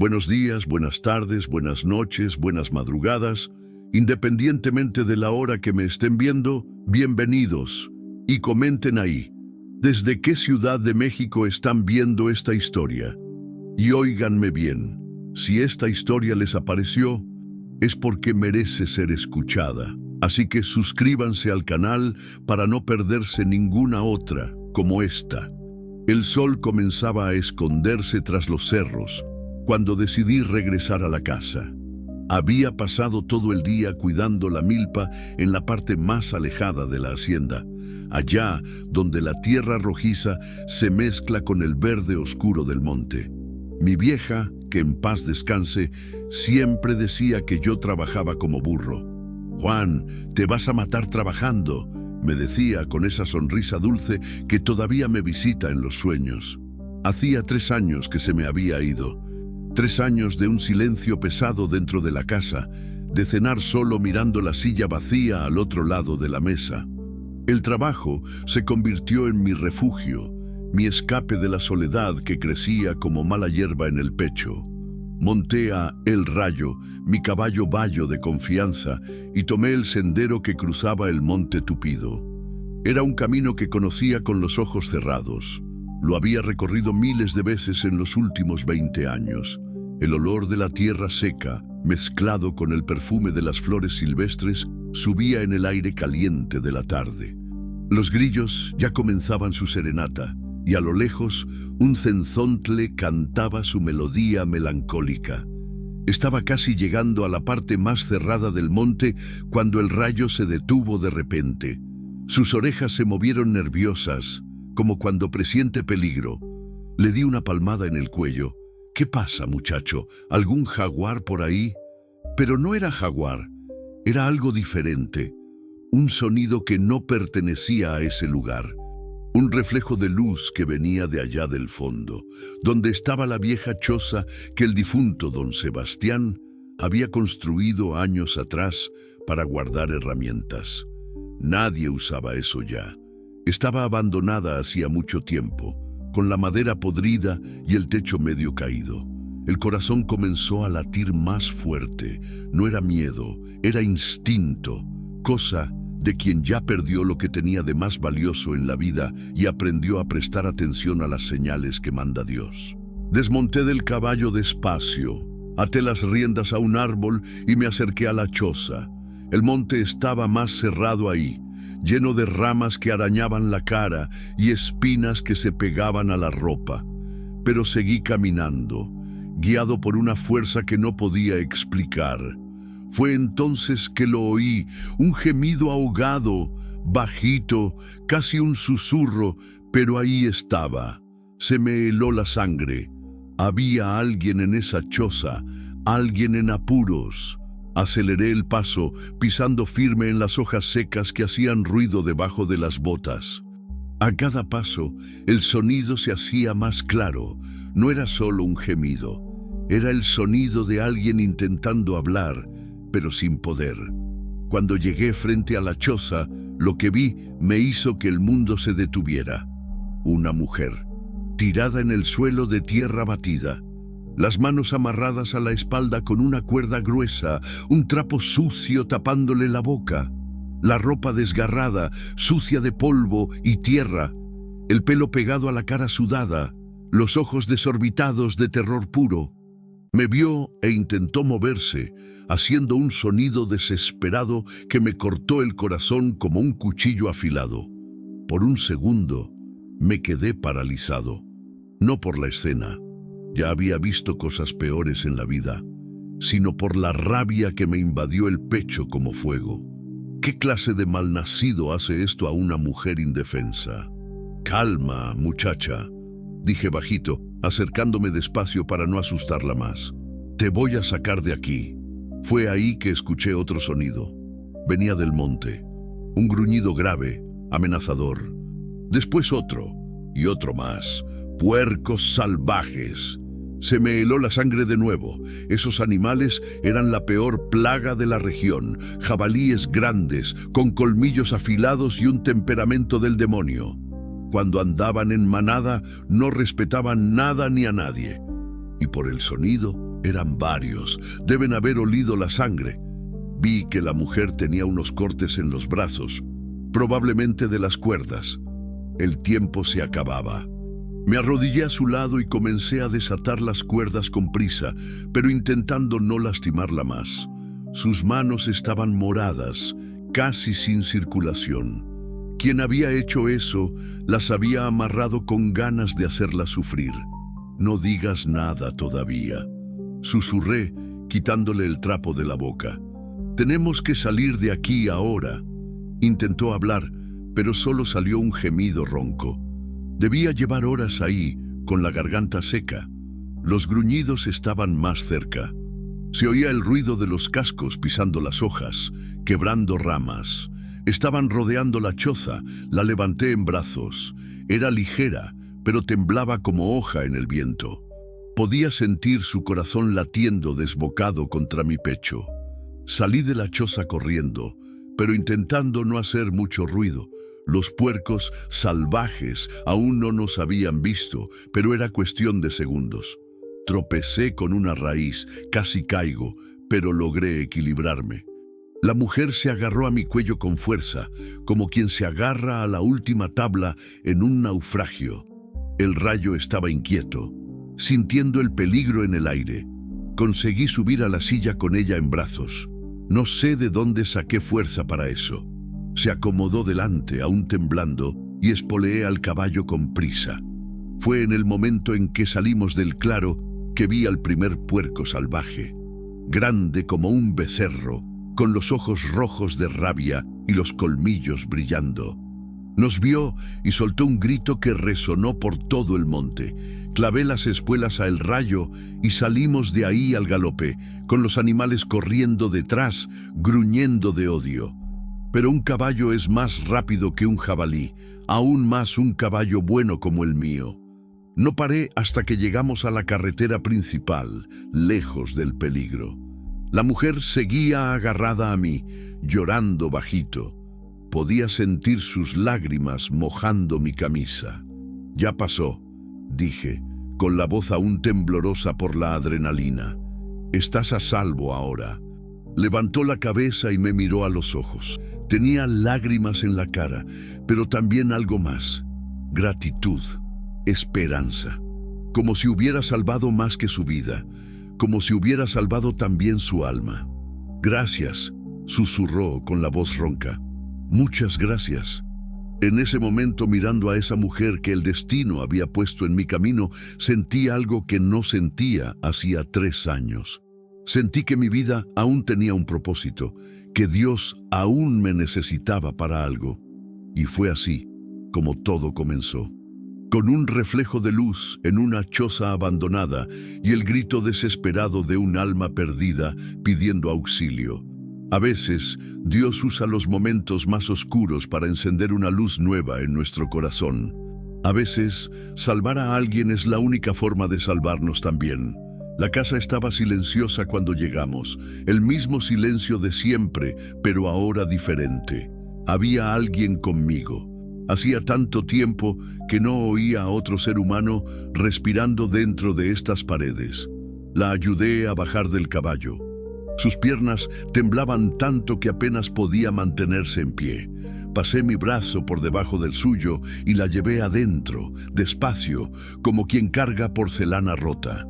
Buenos días, buenas tardes, buenas noches, buenas madrugadas. Independientemente de la hora que me estén viendo, bienvenidos. Y comenten ahí, ¿desde qué ciudad de México están viendo esta historia? Y óiganme bien, si esta historia les apareció, es porque merece ser escuchada. Así que suscríbanse al canal para no perderse ninguna otra como esta. El sol comenzaba a esconderse tras los cerros cuando decidí regresar a la casa. Había pasado todo el día cuidando la milpa en la parte más alejada de la hacienda, allá donde la tierra rojiza se mezcla con el verde oscuro del monte. Mi vieja, que en paz descanse, siempre decía que yo trabajaba como burro. «Juan, te vas a matar trabajando», me decía con esa sonrisa dulce que todavía me visita en los sueños. Hacía 3 años que se me había ido. 3 años de un silencio pesado dentro de la casa, de cenar solo mirando la silla vacía al otro lado de la mesa. El trabajo se convirtió en mi refugio, mi escape de la soledad que crecía como mala hierba en el pecho. Monté a El Rayo, mi caballo bayo de confianza, y tomé el sendero que cruzaba el monte tupido. Era un camino que conocía con los ojos cerrados. Lo había recorrido miles de veces en los últimos 20 años. El olor de la tierra seca, mezclado con el perfume de las flores silvestres, subía en el aire caliente de la tarde. Los grillos ya comenzaban su serenata, y a lo lejos un cenzontle cantaba su melodía melancólica. Estaba casi llegando a la parte más cerrada del monte cuando el rayo se detuvo de repente. Sus orejas se movieron nerviosas, como cuando presiente peligro. Le di una palmada en el cuello. «¿Qué pasa, muchacho? ¿Algún jaguar por ahí?» Pero no era jaguar, era algo diferente. Un sonido que no pertenecía a ese lugar. Un reflejo de luz que venía de allá del fondo, donde estaba la vieja choza que el difunto don Sebastián había construido años atrás para guardar herramientas. Nadie usaba eso ya. Estaba abandonada hacía mucho tiempo, con la madera podrida y el techo medio caído. El corazón comenzó a latir más fuerte. No era miedo, era instinto, cosa de quien ya perdió lo que tenía de más valioso en la vida y aprendió a prestar atención a las señales que manda Dios. Desmonté del caballo despacio, até las riendas a un árbol y me acerqué a la choza. El monte estaba más cerrado ahí, lleno de ramas que arañaban la cara y espinas que se pegaban a la ropa. Pero seguí caminando, guiado por una fuerza que no podía explicar. Fue entonces que lo oí, un gemido ahogado, bajito, casi un susurro, pero ahí estaba. Se me heló la sangre. Había alguien en esa choza, alguien en apuros. Aceleré el paso, pisando firme en las hojas secas que hacían ruido debajo de las botas. A cada paso, el sonido se hacía más claro. No era solo un gemido, era el sonido de alguien intentando hablar, pero sin poder. Cuando llegué frente a la choza, lo que vi me hizo que el mundo se detuviera. Una mujer, tirada en el suelo de tierra batida, las manos amarradas a la espalda con una cuerda gruesa, un trapo sucio tapándole la boca, la ropa desgarrada, sucia de polvo y tierra, el pelo pegado a la cara sudada, los ojos desorbitados de terror puro. Me vio e intentó moverse, haciendo un sonido desesperado que me cortó el corazón como un cuchillo afilado. Por un segundo me quedé paralizado, no por la escena, ya había visto cosas peores en la vida, sino por la rabia que me invadió el pecho como fuego. ¿Qué clase de malnacido hace esto a una mujer indefensa? «Calma, muchacha», dije bajito, acercándome despacio para no asustarla más. «Te voy a sacar de aquí». Fue ahí que escuché otro sonido. Venía del monte, un gruñido grave, amenazador. Después otro, y otro más. «Puercos salvajes». Se me heló la sangre de nuevo. Esos animales eran la peor plaga de la región. Jabalíes grandes, con colmillos afilados y un temperamento del demonio. Cuando andaban en manada, no respetaban nada ni a nadie. Y por el sonido, Eran varios. Deben haber olido la sangre. Vi que la mujer tenía unos cortes en los brazos, probablemente de las cuerdas. El tiempo se acababa. Me arrodillé a su lado y comencé a desatar las cuerdas con prisa, pero intentando no lastimarla más. Sus manos estaban moradas, casi sin circulación. Quien había hecho eso las había amarrado con ganas de hacerla sufrir. «No digas nada todavía», susurré, quitándole el trapo de la boca. «Tenemos que salir de aquí ahora». Intentó hablar, pero solo salió un gemido ronco. Debía llevar horas ahí, con la garganta seca. Los gruñidos estaban más cerca. Se oía el ruido de los cascos pisando las hojas, quebrando ramas. Estaban rodeando la choza. La levanté en brazos. Era ligera, pero temblaba como hoja en el viento. Podía sentir su corazón latiendo desbocado contra mi pecho. Salí de la choza corriendo, pero intentando no hacer mucho ruido. Los puercos salvajes aún no nos habían visto, pero era cuestión de segundos. Tropecé con una raíz, casi caigo, pero logré equilibrarme. La mujer se agarró a mi cuello con fuerza, como quien se agarra a la última tabla en un naufragio. El rayo estaba inquieto, sintiendo el peligro en el aire. Conseguí subir a la silla con ella en brazos. No sé de dónde saqué fuerza para eso. Se acomodó delante, aún temblando, y espoleé al caballo con prisa. Fue en el momento en que salimos del claro que vi al primer puerco salvaje, grande como un becerro, con los ojos rojos de rabia y los colmillos brillando. Nos vio y soltó un grito que resonó por todo el monte. Clavé las espuelas a el rayo y salimos de ahí al galope, con los animales corriendo detrás, gruñendo de odio. Pero un caballo es más rápido que un jabalí, aún más un caballo bueno como el mío. No paré hasta que llegamos a la carretera principal, lejos del peligro. La mujer seguía agarrada a mí, llorando bajito. Podía sentir sus lágrimas mojando mi camisa. «Ya pasó», dije, con la voz aún temblorosa por la adrenalina. «Estás a salvo ahora». Levantó la cabeza y me miró a los ojos. Tenía lágrimas en la cara, pero también algo más: gratitud, esperanza. Como si hubiera salvado más que su vida, como si hubiera salvado también su alma. «Gracias», susurró con la voz ronca. «Muchas gracias». En ese momento, mirando a esa mujer que el destino había puesto en mi camino, sentí algo que no sentía hacía 3 años. Sentí que mi vida aún tenía un propósito, que Dios aún me necesitaba para algo. Y fue así como todo comenzó. Con un reflejo de luz en una choza abandonada y el grito desesperado de un alma perdida pidiendo auxilio. A veces, Dios usa los momentos más oscuros para encender una luz nueva en nuestro corazón. A veces, salvar a alguien es la única forma de salvarnos también. La casa estaba silenciosa cuando llegamos, el mismo silencio de siempre, pero ahora diferente. Había alguien conmigo. Hacía tanto tiempo que no oía a otro ser humano respirando dentro de estas paredes. La ayudé a bajar del caballo. Sus piernas temblaban tanto que apenas podía mantenerse en pie. Pasé mi brazo por debajo del suyo y la llevé adentro, despacio, como quien carga porcelana rota.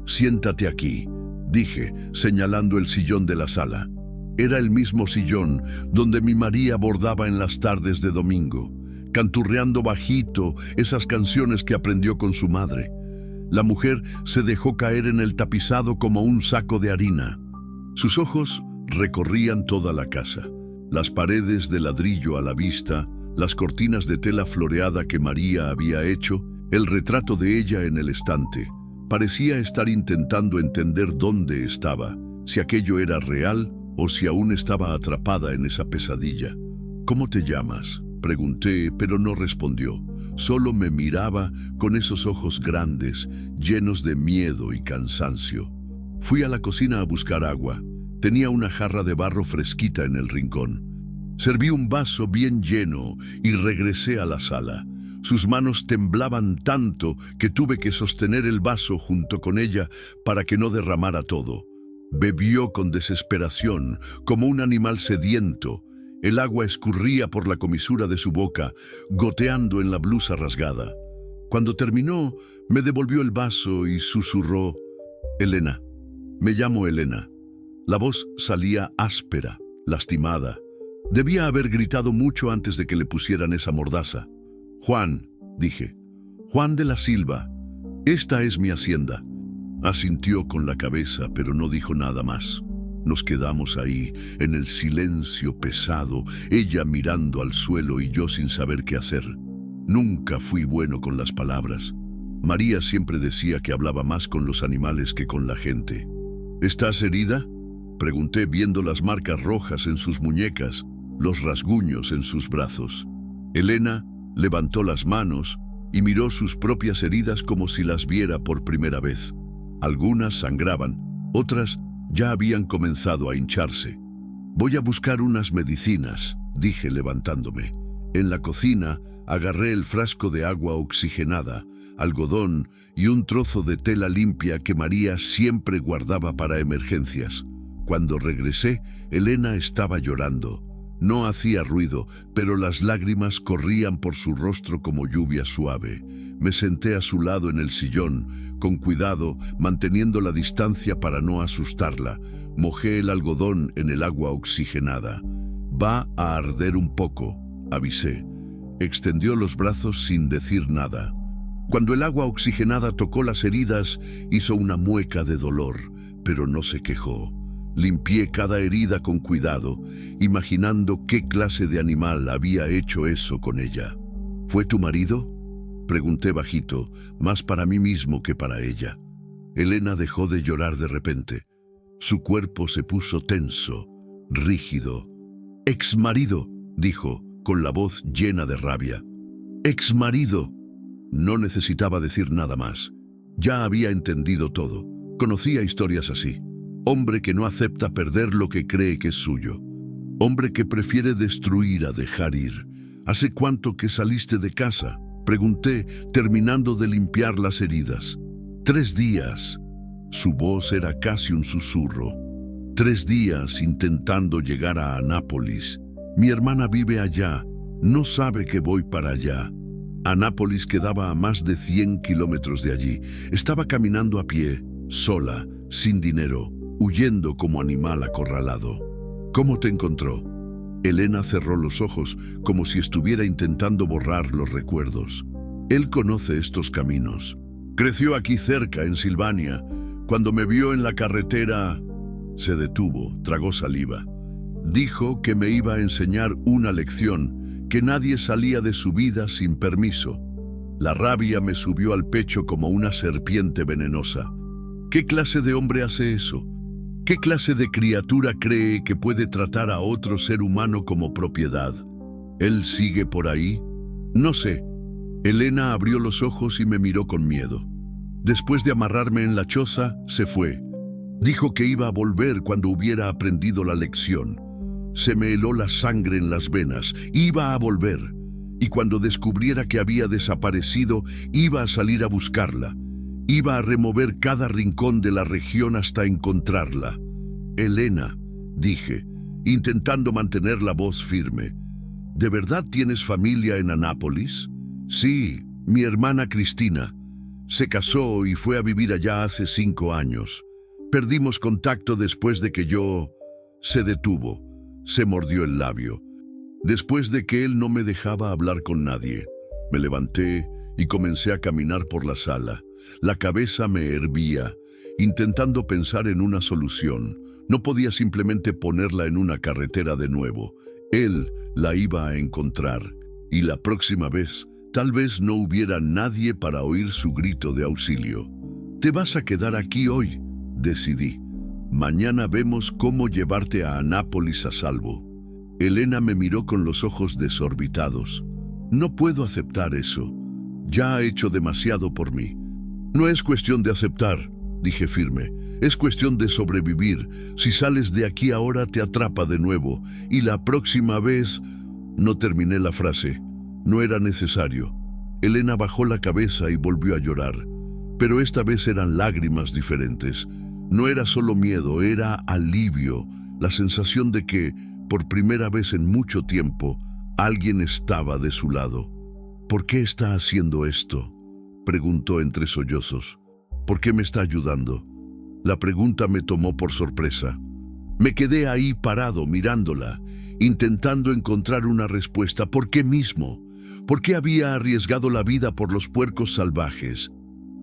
«Siéntate aquí», dije, señalando el sillón de la sala. Era el mismo sillón donde mi María bordaba en las tardes de domingo, canturreando bajito esas canciones que aprendió con su madre. La mujer se dejó caer en el tapizado como un saco de harina. Sus ojos recorrían toda la casa, las paredes de ladrillo a la vista, las cortinas de tela floreada que María había hecho, el retrato de ella en el estante. Parecía estar intentando entender dónde estaba, si aquello era real o si aún estaba atrapada en esa pesadilla. «¿Cómo te llamas?», pregunté, pero no respondió. Solo me miraba con esos ojos grandes, llenos de miedo y cansancio. Fui a la cocina a buscar agua. Tenía una jarra de barro fresquita en el rincón. Serví un vaso bien lleno y regresé a la sala. Sus manos temblaban tanto que tuve que sostener el vaso junto con ella para que no derramara todo. Bebió con desesperación, como un animal sediento. El agua escurría por la comisura de su boca, goteando en la blusa rasgada. Cuando terminó, me devolvió el vaso y susurró: «Elena, me llamo Elena». La voz salía áspera, lastimada. Debía haber gritado mucho antes de que le pusieran esa mordaza. «Juan», dije, «Juan de la Silva, esta es mi hacienda». Asintió con la cabeza, pero no dijo nada más. Nos quedamos ahí, en el silencio pesado, ella mirando al suelo y yo sin saber qué hacer. Nunca fui bueno con las palabras. María siempre decía que hablaba más con los animales que con la gente. «¿Estás herida?», pregunté, viendo las marcas rojas en sus muñecas, los rasguños en sus brazos. Elena levantó las manos y miró sus propias heridas como si las viera por primera vez. Algunas sangraban, otras ya habían comenzado a hincharse. «Voy a buscar unas medicinas», dije levantándome. En la cocina agarré el frasco de agua oxigenada, algodón y un trozo de tela limpia que María siempre guardaba para emergencias. Cuando regresé, Elena estaba llorando. No hacía ruido, pero las lágrimas corrían por su rostro como lluvia suave. Me senté a su lado en el sillón, con cuidado, manteniendo la distancia para no asustarla. Mojé el algodón en el agua oxigenada. «Va a arder un poco», avisé. Extendió los brazos sin decir nada. Cuando el agua oxigenada tocó las heridas, hizo una mueca de dolor, pero no se quejó. Limpié cada herida con cuidado, imaginando qué clase de animal había hecho eso con ella. «¿Fue tu marido?», pregunté bajito, más para mí mismo que para ella. Elena dejó de llorar de repente. Su cuerpo se puso tenso, rígido. «Exmarido», dijo, con la voz llena de rabia. «Exmarido». No necesitaba decir nada más. Ya había entendido todo. Conocía historias así. Hombre que no acepta perder lo que cree que es suyo. Hombre que prefiere destruir a dejar ir. «¿Hace cuánto que saliste de casa?», pregunté, terminando de limpiar las heridas. «3 días». Su voz era casi un susurro. 3 días intentando llegar a Anápolis. Mi hermana vive allá. No sabe que voy para allá. Anápolis quedaba a más de 100 kilómetros de allí. Estaba caminando a pie, sola, sin dinero, huyendo como animal acorralado. «¿Cómo te encontró?». Elena cerró los ojos como si estuviera intentando borrar los recuerdos. «Él conoce estos caminos. Creció aquí cerca, en Silvania. Cuando me vio en la carretera...». Se detuvo, tragó saliva. «Dijo que me iba a enseñar una lección, que nadie salía de su vida sin permiso». La rabia me subió al pecho como una serpiente venenosa. ¿Qué clase de hombre hace eso? ¿Qué clase de criatura cree que puede tratar a otro ser humano como propiedad? ¿Él sigue por ahí? No sé. Elena abrió los ojos y me miró con miedo. Después de amarrarme en la choza, se fue. Dijo que iba a volver cuando hubiera aprendido la lección. Se me heló la sangre en las venas. Iba a volver. Y cuando descubriera que había desaparecido, iba a salir a buscarla. Iba a remover cada rincón de la región hasta encontrarla. «Elena», dije, intentando mantener la voz firme, «¿de verdad tienes familia en Anápolis?». «Sí, mi hermana Cristina. Se casó y fue a vivir allá hace 5 años. Perdimos contacto después de que yo...». Se detuvo, se mordió el labio. Después de que él no me dejaba hablar con nadie. Me levanté y comencé a caminar por la sala. La cabeza me hervía, intentando pensar en una solución. No podía simplemente ponerla en una carretera de nuevo. Él la iba a encontrar, y la próxima vez, tal vez no hubiera nadie para oír su grito de auxilio. «Te vas a quedar aquí hoy», decidí. «Mañana vemos cómo llevarte a Anápolis a salvo». Elena me miró con los ojos desorbitados. «No puedo aceptar eso. Ya ha hecho demasiado por mí». «No es cuestión de aceptar», dije firme. «Es cuestión de sobrevivir. Si sales de aquí ahora te atrapa de nuevo. Y la próxima vez...». No terminé la frase. No era necesario. Elena bajó la cabeza y volvió a llorar, pero esta vez eran lágrimas diferentes. No era solo miedo, era alivio, la sensación de que, por primera vez en mucho tiempo, alguien estaba de su lado. ¿Por qué está haciendo esto?, preguntó entre sollozos. ¿Por qué me está ayudando? La pregunta me tomó por sorpresa. Me quedé ahí parado mirándola, intentando encontrar una respuesta. ¿Por qué mismo? ¿Por qué había arriesgado la vida por los puercos salvajes?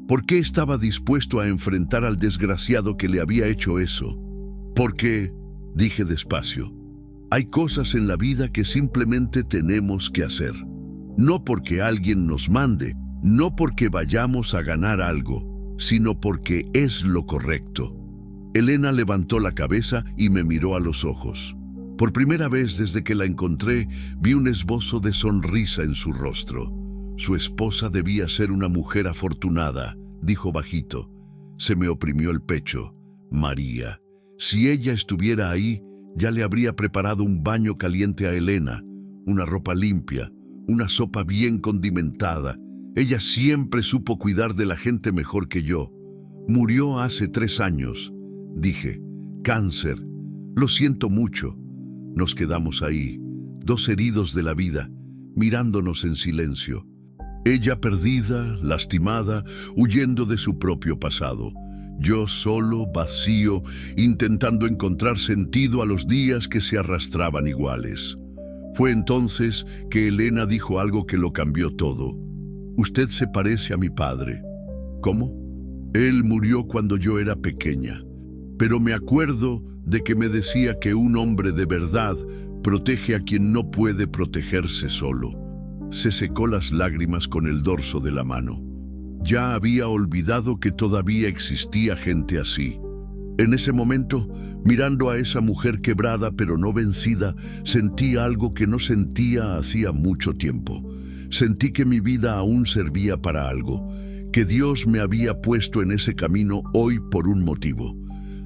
¿Por qué estaba dispuesto a enfrentar al desgraciado que le había hecho eso? Porque, dije despacio, hay cosas en la vida que simplemente tenemos que hacer. No porque alguien nos mande, no porque vayamos a ganar algo, sino porque es lo correcto. Elena levantó la cabeza y me miró a los ojos. Por primera vez desde que la encontré, vi un esbozo de sonrisa en su rostro. Su esposa debía ser una mujer afortunada, dijo bajito. Se me oprimió el pecho. María. Si ella estuviera ahí, ya le habría preparado un baño caliente a Elena, una ropa limpia, una sopa bien condimentada. Ella siempre supo cuidar de la gente mejor que yo. Murió hace 3 años, dije. Cáncer. Lo siento mucho. Nos quedamos ahí, 2 heridos de la vida, mirándonos en silencio. Ella perdida, lastimada, huyendo de su propio pasado. Yo solo, vacío, intentando encontrar sentido a los días que se arrastraban iguales. Fue entonces que Elena dijo algo que lo cambió todo. Usted se parece a mi padre. ¿Cómo? Él murió cuando yo era pequeña, pero me acuerdo de que me decía que un hombre de verdad protege a quien no puede protegerse solo. Se secó las lágrimas con el dorso de la mano. Ya había olvidado que todavía existía gente así. En ese momento, mirando a esa mujer quebrada pero no vencida, sentí algo que no sentía hacía mucho tiempo. Sentí que mi vida aún servía para algo, que Dios me había puesto en ese camino hoy por un motivo.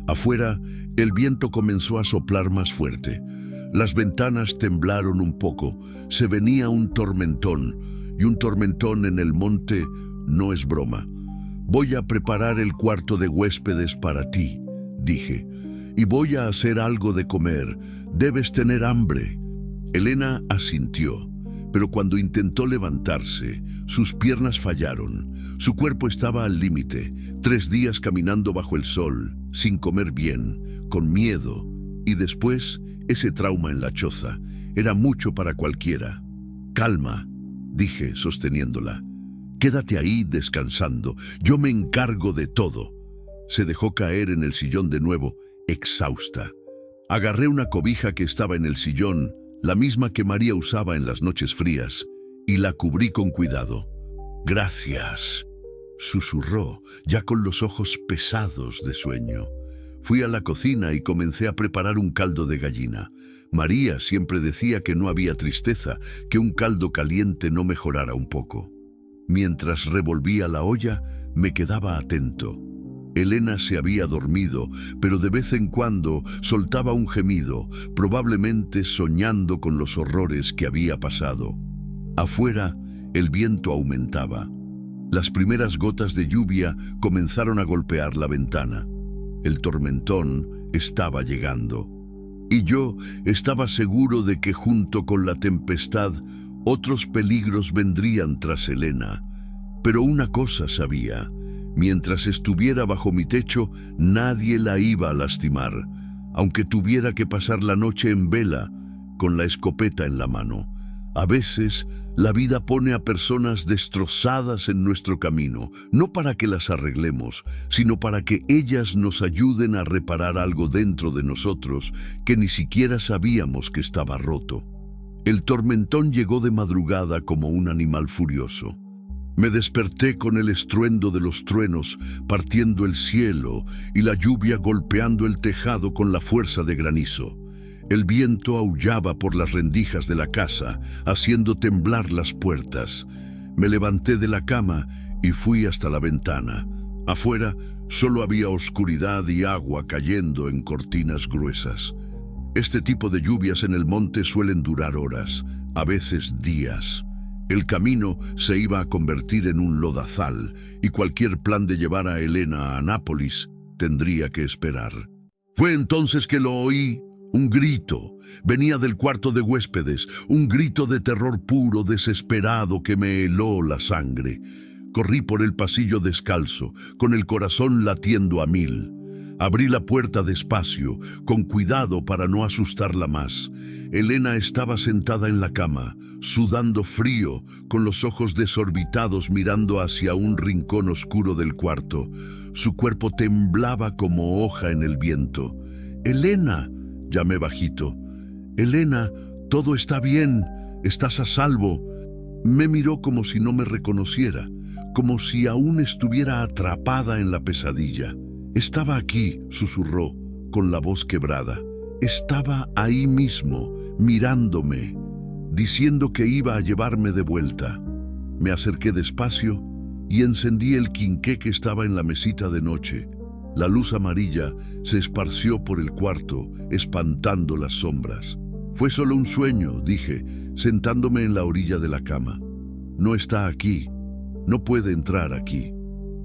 Afuera, el viento comenzó a soplar más fuerte. Las ventanas temblaron un poco. Se venía un tormentón, y un tormentón en el monte no es broma. Voy a preparar el cuarto de huéspedes para ti, dije, y voy a hacer algo de comer. Debes tener hambre. Elena asintió, pero cuando intentó levantarse, sus piernas fallaron. Su cuerpo estaba al límite. 3 días caminando bajo el sol, sin comer bien, con miedo, y después ese trauma en la choza. Era mucho para cualquiera. Calma, dije, sosteniéndola. Quédate ahí descansando. Yo me encargo de todo. Se dejó caer en el sillón de nuevo, exhausta. Agarré una cobija que estaba en el sillón, la misma que María usaba en las noches frías, y la cubrí con cuidado. Gracias, susurró, ya con los ojos pesados de sueño. Fui a la cocina y comencé a preparar un caldo de gallina. María siempre decía que no había tristeza, que un caldo caliente no mejorara un poco. Mientras revolvía la olla, me quedaba atento. Elena se había dormido, pero de vez en cuando soltaba un gemido, probablemente soñando con los horrores que había pasado. Afuera, el viento aumentaba. Las primeras gotas de lluvia comenzaron a golpear la ventana. El tormentón estaba llegando. Y yo estaba seguro de que junto con la tempestad, otros peligros vendrían tras Elena. Pero una cosa sabía: mientras estuviera bajo mi techo, nadie la iba a lastimar, aunque tuviera que pasar la noche en vela, con la escopeta en la mano. A veces, la vida pone a personas destrozadas en nuestro camino, no para que las arreglemos, sino para que ellas nos ayuden a reparar algo dentro de nosotros que ni siquiera sabíamos que estaba roto. El tormentón llegó de madrugada como un animal furioso. Me desperté con el estruendo de los truenos partiendo el cielo y la lluvia golpeando el tejado con la fuerza de granizo. El viento aullaba por las rendijas de la casa, haciendo temblar las puertas. Me levanté de la cama y fui hasta la ventana. Afuera solo había oscuridad y agua cayendo en cortinas gruesas. Este tipo de lluvias en el monte suelen durar horas, a veces días. El camino se iba a convertir en un lodazal y cualquier plan de llevar a Elena a Nápoles tendría que esperar. Fue entonces que lo oí. Un grito. Venía del cuarto de huéspedes, un grito de terror puro, desesperado, que me heló la sangre. Corrí por el pasillo descalzo, con el corazón latiendo a 1000. Abrí la puerta despacio, con cuidado para no asustarla más. Elena estaba sentada en la cama, sudando frío, con los ojos desorbitados mirando hacia un rincón oscuro del cuarto. Su cuerpo temblaba como hoja en el viento. «Elena», llamé bajito. «Elena, todo está bien, estás a salvo». Me miró como si no me reconociera, como si aún estuviera atrapada en la pesadilla. «Estaba aquí», susurró, con la voz quebrada. «Estaba ahí mismo, mirándome, diciendo que iba a llevarme de vuelta». Me acerqué despacio y encendí el quinqué que estaba en la mesita de noche. La luz amarilla se esparció por el cuarto, espantando las sombras. «Fue solo un sueño», dije, sentándome en la orilla de la cama. «No está aquí, no puede entrar aquí».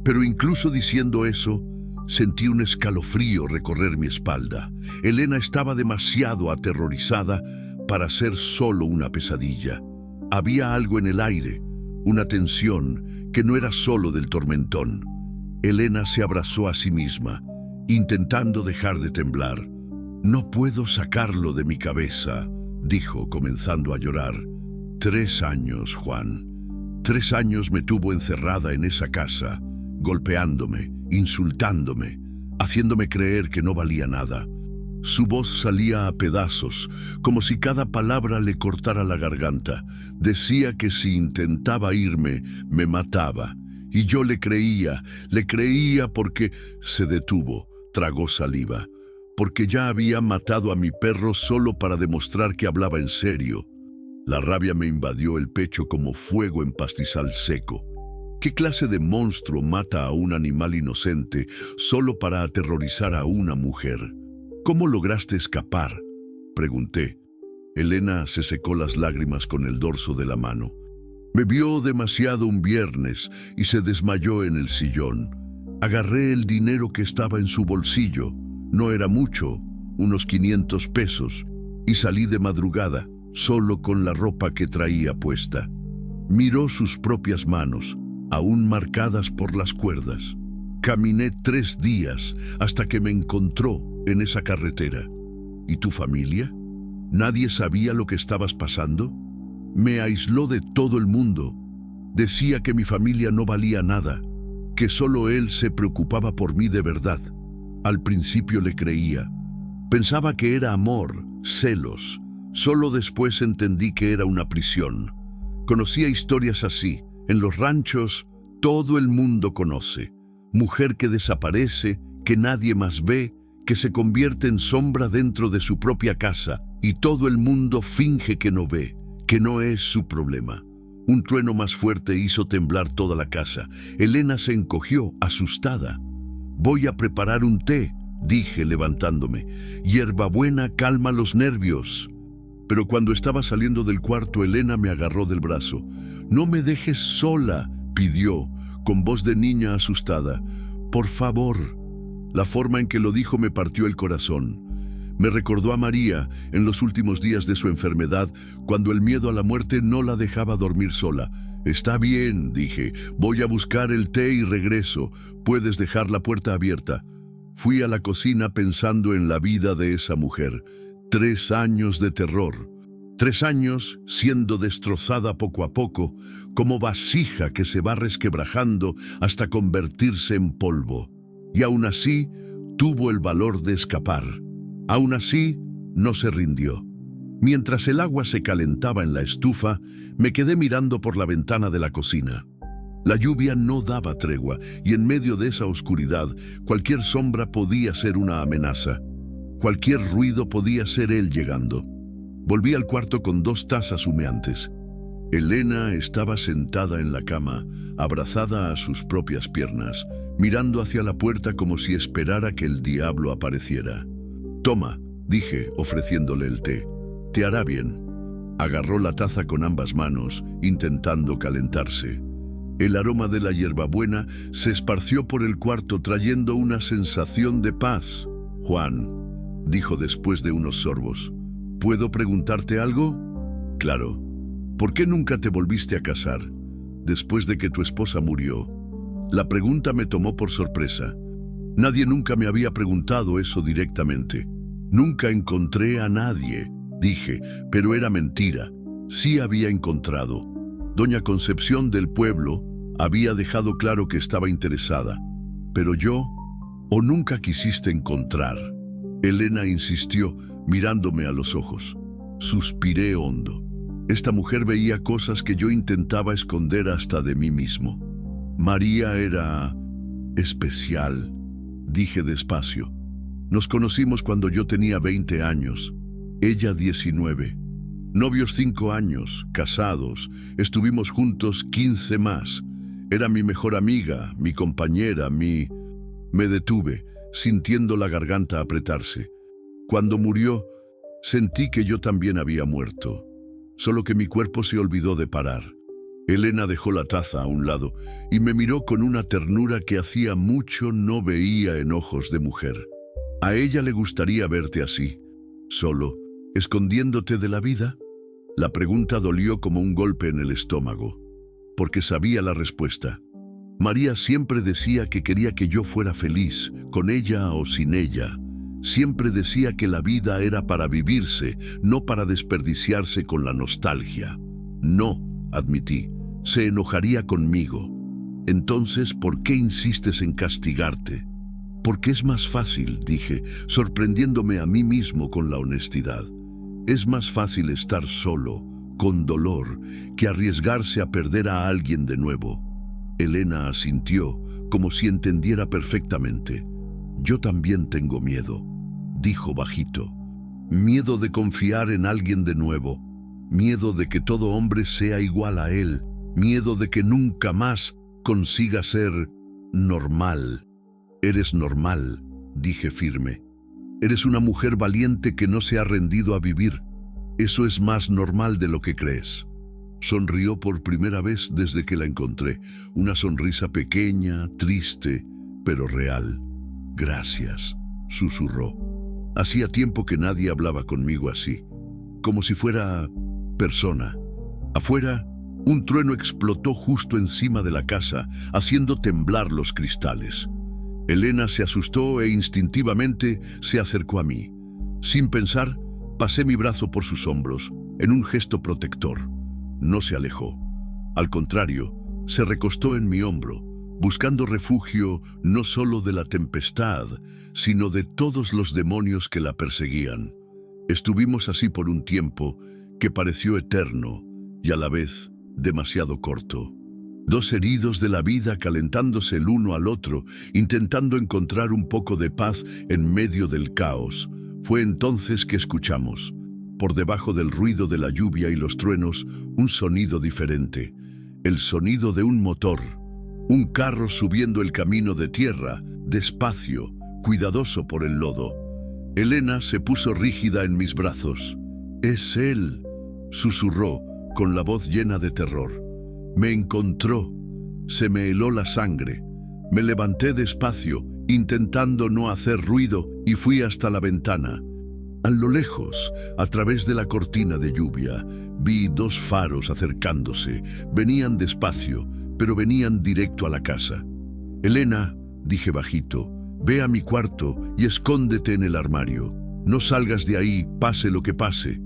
Pero incluso diciendo eso, sentí un escalofrío recorrer mi espalda. Elena estaba demasiado aterrorizada para ser solo una pesadilla. Había algo en el aire, una tensión que no era solo del tormentón. Elena se abrazó a sí misma, intentando dejar de temblar. «No puedo sacarlo de mi cabeza», dijo, comenzando a llorar. 3 años, Juan. 3 años me tuvo encerrada en esa casa, golpeándome, insultándome, haciéndome creer que no valía nada. Su voz salía a pedazos, como si cada palabra le cortara la garganta. Decía que si intentaba irme, me mataba. Y yo le creía porque se detuvo, tragó saliva, porque ya había matado a mi perro solo para demostrar que hablaba en serio. La rabia me invadió el pecho como fuego en pastizal seco. ¿Qué clase de monstruo mata a un animal inocente solo para aterrorizar a una mujer? «¿Cómo lograste escapar?», pregunté. Elena se secó las lágrimas con el dorso de la mano. Me vio demasiado un viernes y se desmayó en el sillón. Agarré el dinero que estaba en su bolsillo. No era mucho, unos 500 pesos, y salí de madrugada, solo con la ropa que traía puesta. Miró sus propias manos, aún marcadas por las cuerdas. Caminé 3 días hasta que me encontró en esa carretera. ¿Y tu familia? ¿Nadie sabía lo que estabas pasando? Me aisló de todo el mundo. Decía que mi familia no valía nada, que solo él se preocupaba por mí de verdad. Al principio le creía. Pensaba que era amor, celos. Solo después entendí que era una prisión. Conocía historias así. En los ranchos, todo el mundo conoce. Mujer que desaparece, que nadie más ve, que se convierte en sombra dentro de su propia casa y todo el mundo finge que no ve, que no es su problema. Un trueno más fuerte hizo temblar toda la casa. Elena se encogió, asustada. «Voy a preparar un té», dije levantándome. «Hierbabuena calma los nervios». Pero cuando estaba saliendo del cuarto, Elena me agarró del brazo. «No me dejes sola», pidió, con voz de niña asustada. «Por favor». La forma en que lo dijo me partió el corazón. Me recordó a María en los últimos días de su enfermedad, cuando el miedo a la muerte no la dejaba dormir sola. «Está bien», dije, «voy a buscar el té y regreso. Puedes dejar la puerta abierta». Fui a la cocina pensando en la vida de esa mujer. 3 años de terror. 3 años siendo destrozada poco a poco, como vasija que se va resquebrajando hasta convertirse en polvo. Y aún así, tuvo el valor de escapar. Aún así, no se rindió. Mientras el agua se calentaba en la estufa, me quedé mirando por la ventana de la cocina. La lluvia no daba tregua, y en medio de esa oscuridad, cualquier sombra podía ser una amenaza. Cualquier ruido podía ser él llegando. Volví al cuarto con 2 tazas humeantes. Elena estaba sentada en la cama, abrazada a sus propias piernas, mirando hacia la puerta como si esperara que el diablo apareciera. «Toma», dije, ofreciéndole el té. «Te hará bien». Agarró la taza con ambas manos, intentando calentarse. El aroma de la hierbabuena se esparció por el cuarto trayendo una sensación de paz. «Juan», dijo después de unos sorbos, «¿puedo preguntarte algo?» «Claro. ¿Por qué nunca te volviste a casar después de que tu esposa murió?» La pregunta me tomó por sorpresa. Nadie nunca me había preguntado eso directamente. «Nunca encontré a nadie», dije, pero era mentira. Sí había encontrado. Doña Concepción del pueblo había dejado claro que estaba interesada. Pero yo, ¿o nunca quisiste encontrar? Elena insistió, mirándome a los ojos. Suspiré hondo. Esta mujer veía cosas que yo intentaba esconder hasta de mí mismo. María era especial, dije despacio. Nos conocimos cuando yo tenía 20 años, ella 19. Novios 5 años, casados, estuvimos juntos 15 más. Era mi mejor amiga, mi compañera, Me detuve, sintiendo la garganta apretarse. Cuando murió, sentí que yo también había muerto, solo que mi cuerpo se olvidó de parar. Elena dejó la taza a un lado y me miró con una ternura que hacía mucho no veía en ojos de mujer. A ella le gustaría verte así, solo, escondiéndote de la vida. La pregunta dolió como un golpe en el estómago, porque sabía la respuesta. María siempre decía que quería que yo fuera feliz, con ella o sin ella. Siempre decía que la vida era para vivirse, no para desperdiciarse con la nostalgia. No, admití, se enojaría conmigo. Entonces, ¿por qué insistes en castigarte? Porque es más fácil, dije, sorprendiéndome a mí mismo con la honestidad. Es más fácil estar solo, con dolor, que arriesgarse a perder a alguien de nuevo. Elena asintió, como si entendiera perfectamente. Yo también tengo miedo, dijo bajito. Miedo de confiar en alguien de nuevo. Miedo de que todo hombre sea igual a él. Miedo de que nunca más consiga ser normal. Eres normal, dije firme. Eres una mujer valiente que no se ha rendido a vivir. Eso es más normal de lo que crees. Sonrió por primera vez desde que la encontré. Una sonrisa pequeña, triste, pero real. Gracias, susurró. Hacía tiempo que nadie hablaba conmigo así, como si fuera persona. Afuera, un trueno explotó justo encima de la casa, haciendo temblar los cristales. Elena se asustó e instintivamente se acercó a mí. Sin pensar, pasé mi brazo por sus hombros, en un gesto protector. No se alejó. Al contrario, se recostó en mi hombro, buscando refugio no solo de la tempestad, sino de todos los demonios que la perseguían. Estuvimos así por un tiempo que pareció eterno y a la vez demasiado corto. Dos heridos de la vida calentándose el uno al otro, intentando encontrar un poco de paz en medio del caos. Fue entonces que escuchamos, por debajo del ruido de la lluvia y los truenos, un sonido diferente. El sonido de un motor. Un carro subiendo el camino de tierra, despacio, cuidadoso por el lodo. Elena se puso rígida en mis brazos. «Es él», susurró, con la voz llena de terror. Me encontró. Se me heló la sangre. Me levanté despacio, intentando no hacer ruido, y fui hasta la ventana. A lo lejos, a través de la cortina de lluvia, vi dos faros acercándose. Venían despacio, pero venían directo a la casa. «Elena», dije bajito, «ve a mi cuarto y escóndete en el armario. No salgas de ahí, pase lo que pase.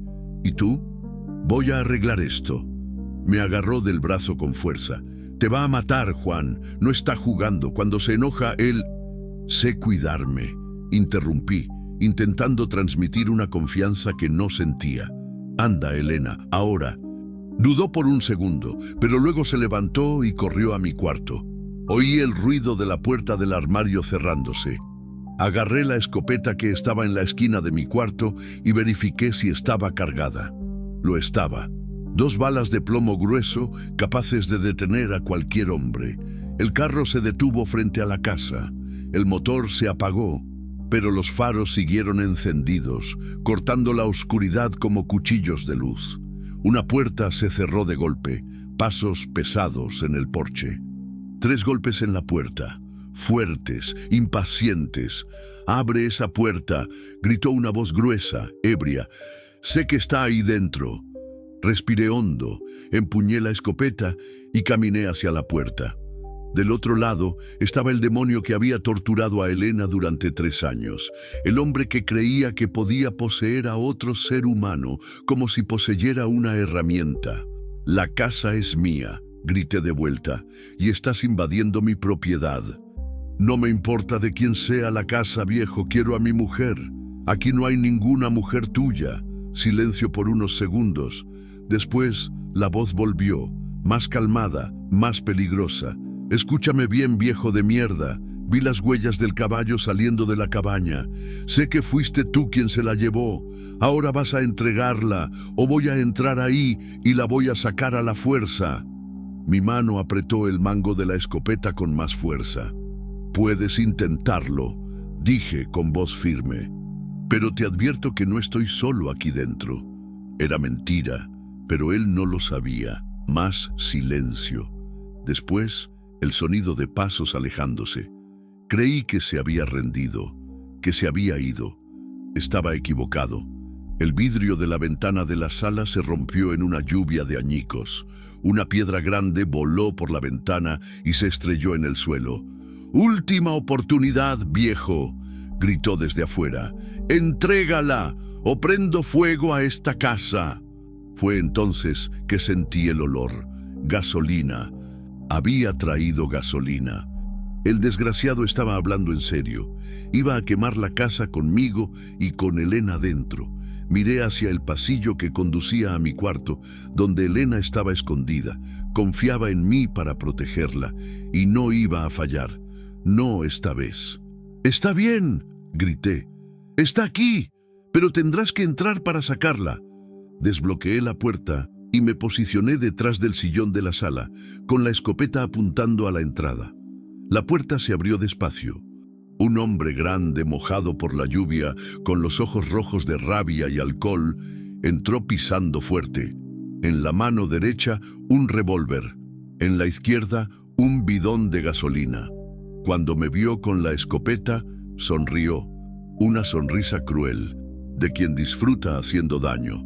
¿Y tú? Voy a arreglar esto». Me agarró del brazo con fuerza. «Te va a matar, Juan. No está jugando. Cuando se enoja, él...» «Sé cuidarme», interrumpí, intentando transmitir una confianza que no sentía. «Anda, Elena, ahora». Dudó por un segundo, pero luego se levantó y corrió a mi cuarto. Oí el ruido de la puerta del armario cerrándose. Agarré la escopeta que estaba en la esquina de mi cuarto y verifiqué si estaba cargada. Lo estaba. 2 balas de plomo grueso capaces de detener a cualquier hombre. El carro se detuvo frente a la casa. El motor se apagó, pero los faros siguieron encendidos, cortando la oscuridad como cuchillos de luz. Una puerta se cerró de golpe, pasos pesados en el porche. 3 golpes en la puerta, fuertes, impacientes. «Abre esa puerta», gritó una voz gruesa, ebria. «Sé que está ahí dentro». Respiré hondo, empuñé la escopeta y caminé hacia la puerta. Del otro lado estaba el demonio que había torturado a Elena durante 3 años, el hombre que creía que podía poseer a otro ser humano como si poseyera una herramienta. «La casa es mía», grité de vuelta, «y estás invadiendo mi propiedad». «No me importa de quién sea la casa, viejo, quiero a mi mujer. Aquí no hay ninguna mujer tuya». Silencio por unos segundos. Después, la voz volvió, más calmada, más peligrosa. «Escúchame bien, viejo de mierda. Vi las huellas del caballo saliendo de la cabaña. Sé que fuiste tú quien se la llevó. Ahora vas a entregarla, o voy a entrar ahí y la voy a sacar a la fuerza». Mi mano apretó el mango de la escopeta con más fuerza. «Puedes intentarlo», dije con voz firme. «Pero te advierto que no estoy solo aquí dentro». Era mentira, pero él no lo sabía. Más silencio. Después, el sonido de pasos alejándose. Creí que se había rendido, que se había ido. Estaba equivocado. El vidrio de la ventana de la sala se rompió en una lluvia de añicos. Una piedra grande voló por la ventana y se estrelló en el suelo. «Última oportunidad, viejo», gritó desde afuera. «Entrégala o prendo fuego a esta casa». Fue entonces que sentí el olor. Gasolina. Había traído gasolina. El desgraciado estaba hablando en serio. Iba a quemar la casa conmigo y con Elena dentro. Miré hacia el pasillo que conducía a mi cuarto, donde Elena estaba escondida. Confiaba en mí para protegerla, y no iba a fallar. No esta vez. «Está bien», grité. «Está aquí, pero tendrás que entrar para sacarla». Desbloqueé la puerta y me posicioné detrás del sillón de la sala, con la escopeta apuntando a la entrada. La puerta se abrió despacio. Un hombre grande, mojado por la lluvia, con los ojos rojos de rabia y alcohol, entró pisando fuerte. En la mano derecha, un revólver. En la izquierda, un bidón de gasolina. Cuando me vio con la escopeta, sonrió. Una sonrisa cruel, de quien disfruta haciendo daño.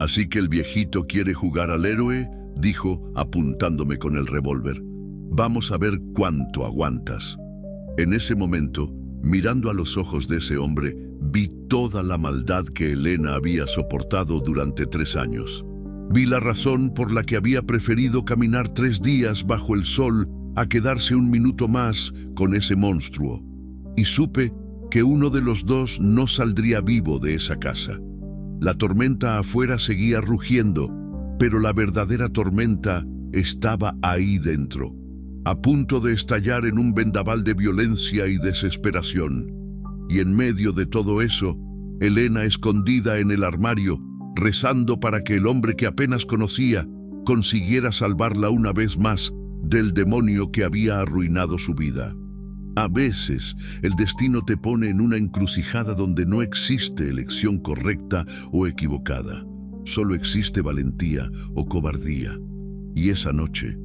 «Así que el viejito quiere jugar al héroe», dijo, apuntándome con el revólver. «Vamos a ver cuánto aguantas». En ese momento, mirando a los ojos de ese hombre, vi toda la maldad que Elena había soportado durante 3 años. Vi la razón por la que había preferido caminar 3 días bajo el sol a quedarse 1 minuto más con ese monstruo. Y supe que uno de los dos no saldría vivo de esa casa. La tormenta afuera seguía rugiendo, pero la verdadera tormenta estaba ahí dentro, a punto de estallar en un vendaval de violencia y desesperación. Y en medio de todo eso, Elena escondida en el armario, rezando para que el hombre que apenas conocía consiguiera salvarla una vez más del demonio que había arruinado su vida. A veces, el destino te pone en una encrucijada donde no existe elección correcta o equivocada. Solo existe valentía o cobardía. Y esa noche,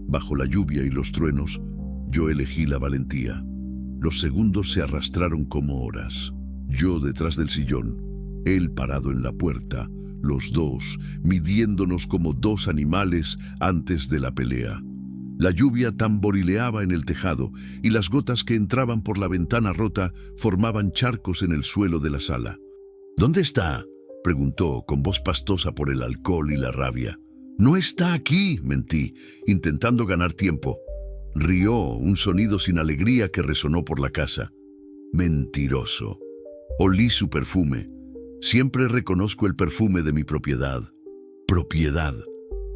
bajo la lluvia y los truenos, yo elegí la valentía. Los segundos se arrastraron como horas. Yo detrás del sillón, él parado en la puerta, los dos midiéndonos como 2 animales antes de la pelea. La lluvia tamborileaba en el tejado y las gotas que entraban por la ventana rota formaban charcos en el suelo de la sala. «¿Dónde está?», preguntó con voz pastosa por el alcohol y la rabia. «No está aquí», mentí, intentando ganar tiempo. Rió, un sonido sin alegría que resonó por la casa. «Mentiroso». Olí su perfume. Siempre reconozco el perfume de mi propiedad. Propiedad.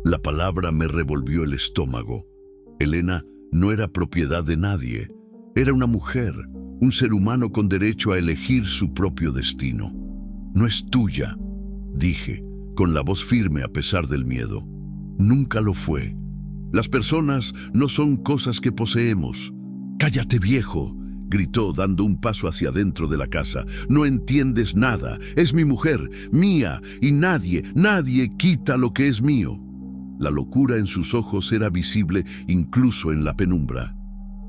La palabra me revolvió el estómago. Elena no era propiedad de nadie. Era una mujer, un ser humano con derecho a elegir su propio destino. «No es tuya», dije, con la voz firme a pesar del miedo. «Nunca lo fue. Las personas no son cosas que poseemos». «Cállate, viejo», gritó dando un paso hacia adentro de la casa. No entiendes nada. Es mi mujer, mía, y nadie quita lo que es mío. La locura en sus ojos era visible incluso en la penumbra.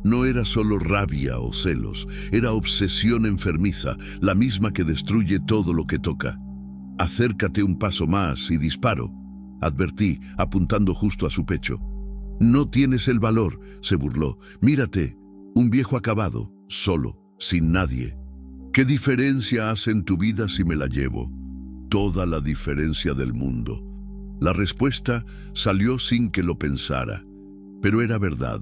No era solo rabia o celos, era obsesión enfermiza, la misma que destruye todo lo que toca. Acércate un paso más y disparo, advertí, apuntando justo a su pecho. No tienes el valor, se burló. Mírate, un viejo acabado, solo, sin nadie. ¿Qué diferencia hace en tu vida si me la llevo? Toda la diferencia del mundo. La respuesta salió sin que lo pensara, pero era verdad.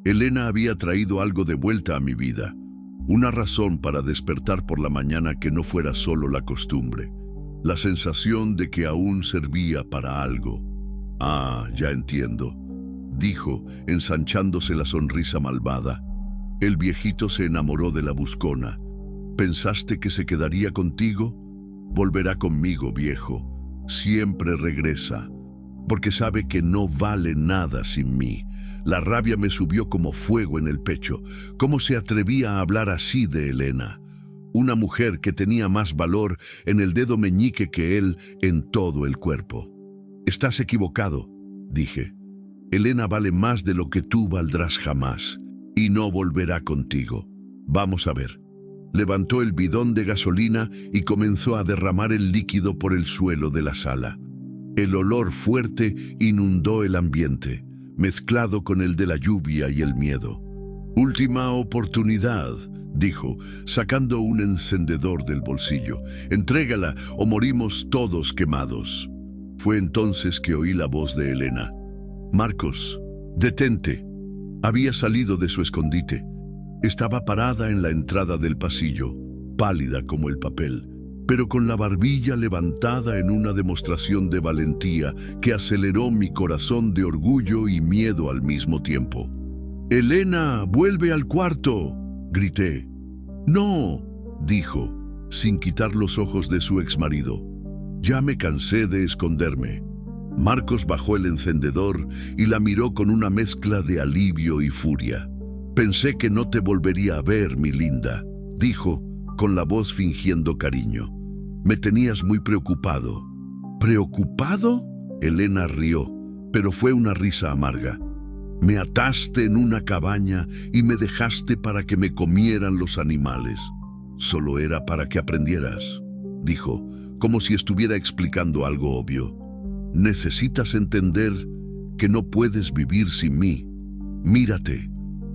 Elena había traído algo de vuelta a mi vida, una razón para despertar por la mañana que no fuera solo la costumbre, la sensación de que aún servía para algo. Ah, ya entiendo, dijo, ensanchándose la sonrisa malvada. El viejito se enamoró de la buscona. ¿Pensaste que se quedaría contigo? Volverá conmigo, viejo. Siempre regresa, porque sabe que no vale nada sin mí. La rabia me subió como fuego en el pecho. ¿Cómo se atrevía a hablar así de Elena? Una mujer que tenía más valor en el dedo meñique que él en todo el cuerpo. Estás equivocado, dije. Elena vale más de lo que tú valdrás jamás, y no volverá contigo. Vamos a ver. Levantó el bidón de gasolina y comenzó a derramar el líquido por el suelo de la sala. El olor fuerte inundó el ambiente, mezclado con el de la lluvia y el miedo. Última oportunidad, dijo, sacando un encendedor del bolsillo. Entrégala o morimos todos quemados. Fue entonces que oí la voz de Elena. Marcos, detente. Había salido de su escondite. Estaba parada en la entrada del pasillo, pálida como el papel, pero con la barbilla levantada en una demostración de valentía que aceleró mi corazón de orgullo y miedo al mismo tiempo. «Elena, vuelve al cuarto», grité. «No», dijo, sin quitar los ojos de su exmarido. «Ya me cansé de esconderme». Marcos bajó el encendedor y la miró con una mezcla de alivio y furia. «Pensé que no te volvería a ver, mi linda», dijo, con la voz fingiendo cariño. «Me tenías muy preocupado». «¿Preocupado?», Elena rió, pero fue una risa amarga. «Me ataste en una cabaña y me dejaste para que me comieran los animales. Solo era para que aprendieras», dijo, como si estuviera explicando algo obvio. «Necesitas entender que no puedes vivir sin mí. Mírate,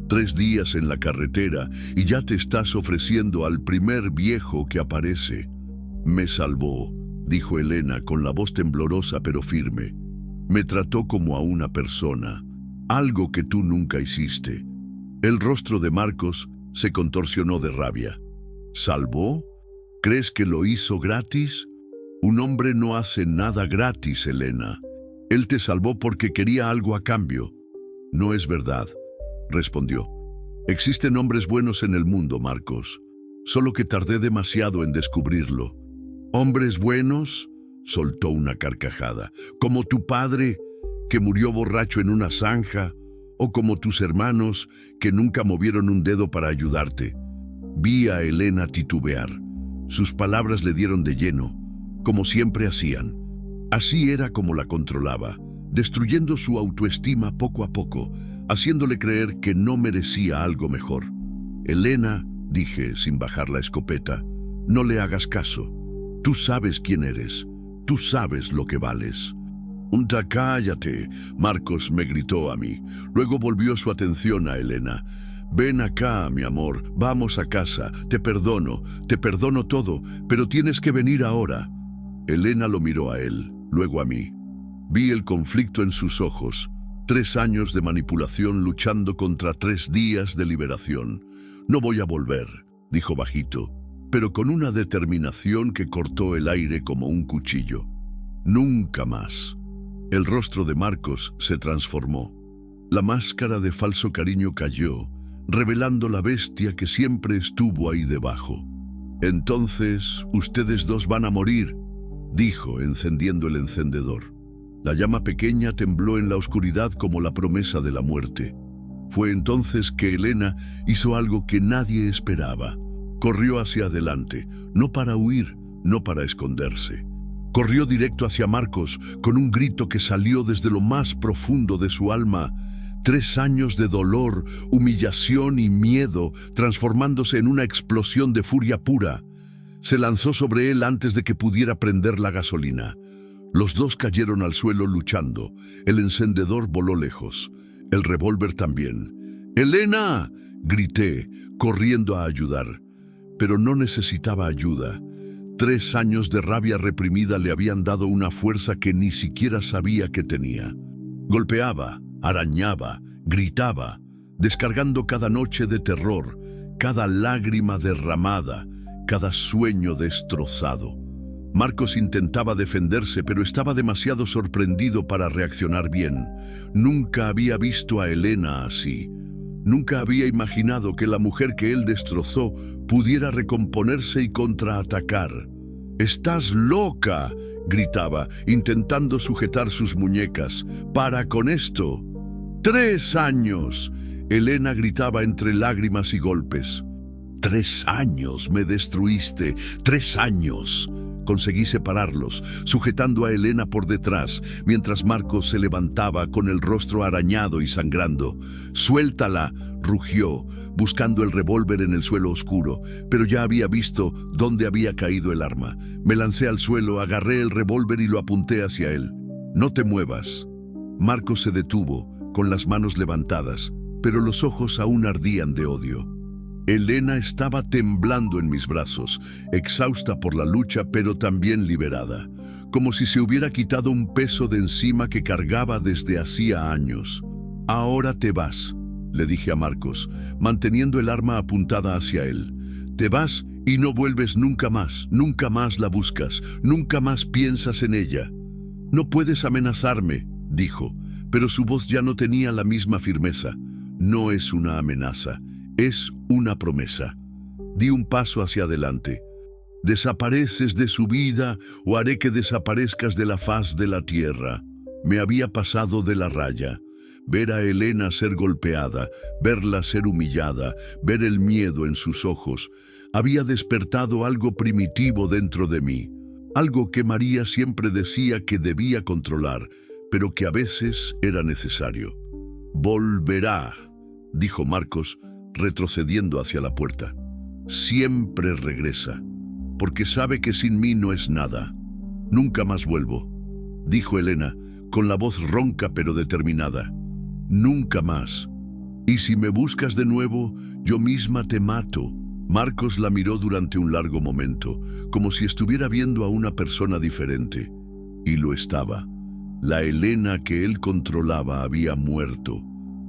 3 días en la carretera y ya te estás ofreciendo al primer viejo que aparece». «Me salvó», dijo Elena con la voz temblorosa pero firme. «Me trató como a una persona, algo que tú nunca hiciste». El rostro de Marcos se contorsionó de rabia. «¿Salvó? ¿Crees que lo hizo gratis? Un hombre no hace nada gratis, Elena. Él te salvó porque quería algo a cambio». «No es verdad», respondió. «Existen hombres buenos en el mundo, Marcos, solo que tardé demasiado en descubrirlo». «¿Hombres buenos?», soltó una carcajada. «¿Como tu padre, que murió borracho en una zanja? ¿O como tus hermanos, que nunca movieron un dedo para ayudarte?» Vi a Elena titubear. Sus palabras le dieron de lleno, como siempre hacían. Así era como la controlaba, destruyendo su autoestima poco a poco, haciéndole creer que no merecía algo mejor. «Elena», dije sin bajar la escopeta, «no le hagas caso. Tú sabes quién eres. Tú sabes lo que vales». «Cállate», Marcos me gritó a mí. Luego volvió su atención a Elena. «Ven acá, mi amor, vamos a casa. Te perdono todo, pero tienes que venir ahora». Elena lo miró a él, luego a mí. Vi el conflicto en sus ojos. 3 años de manipulación luchando contra 3 días de liberación. «No voy a volver», dijo bajito, pero con una determinación que cortó el aire como un cuchillo. «Nunca más». El rostro de Marcos se transformó. La máscara de falso cariño cayó, revelando la bestia que siempre estuvo ahí debajo. «Entonces, ustedes 2 van a morir», dijo, encendiendo el encendedor. La llama pequeña tembló en la oscuridad como la promesa de la muerte. Fue entonces que Elena hizo algo que nadie esperaba. Corrió hacia adelante, no para huir, no para esconderse. Corrió directo hacia Marcos con un grito que salió desde lo más profundo de su alma. 3 años de dolor, humillación y miedo, transformándose en una explosión de furia pura. Se lanzó sobre él antes de que pudiera prender la gasolina. Los dos cayeron al suelo luchando. El encendedor voló lejos. El revólver también. ¡Elena!, grité, corriendo a ayudar. Pero no necesitaba ayuda. 3 años de rabia reprimida le habían dado una fuerza que ni siquiera sabía que tenía. Golpeaba, arañaba, gritaba, descargando cada noche de terror, cada lágrima derramada, cada sueño destrozado. Marcos intentaba defenderse, pero estaba demasiado sorprendido para reaccionar bien. Nunca había visto a Elena así. Nunca había imaginado que la mujer que él destrozó pudiera recomponerse y contraatacar. «¡Estás loca!», gritaba, intentando sujetar sus muñecas. «¡Para con esto!». «¡3 años!», Elena gritaba entre lágrimas y golpes. «3 años me destruiste, 3 años». Conseguí separarlos, sujetando a Elena por detrás, mientras Marcos se levantaba con el rostro arañado y sangrando. «¡Suéltala!», rugió, buscando el revólver en el suelo oscuro, pero ya había visto dónde había caído el arma. Me lancé al suelo, agarré el revólver y lo apunté hacia él. «No te muevas». Marcos se detuvo, con las manos levantadas, pero los ojos aún ardían de odio. Elena estaba temblando en mis brazos, exhausta por la lucha, pero también liberada, como si se hubiera quitado un peso de encima que cargaba desde hacía años. «Ahora te vas», le dije a Marcos, manteniendo el arma apuntada hacia él. «Te vas y no vuelves nunca más la buscas, nunca más piensas en ella». «No puedes amenazarme», dijo, pero su voz ya no tenía la misma firmeza. «No es una amenaza. Es una promesa». Di un paso hacia adelante. «Desapareces de su vida o haré que desaparezcas de la faz de la tierra». Me había pasado de la raya. Ver a Elena ser golpeada, verla ser humillada, ver el miedo en sus ojos, había despertado algo primitivo dentro de mí. Algo que María siempre decía que debía controlar, pero que a veces era necesario. «Volverá», dijo Marcos, retrocediendo hacia la puerta. «Siempre regresa, porque sabe que sin mí no es nada. Nunca más vuelvo», dijo Elena, con la voz ronca pero determinada. «Nunca más. Y si me buscas de nuevo, yo misma te mato». Marcos la miró durante un largo momento, como si estuviera viendo a una persona diferente. Y lo estaba. La Elena que él controlaba había muerto.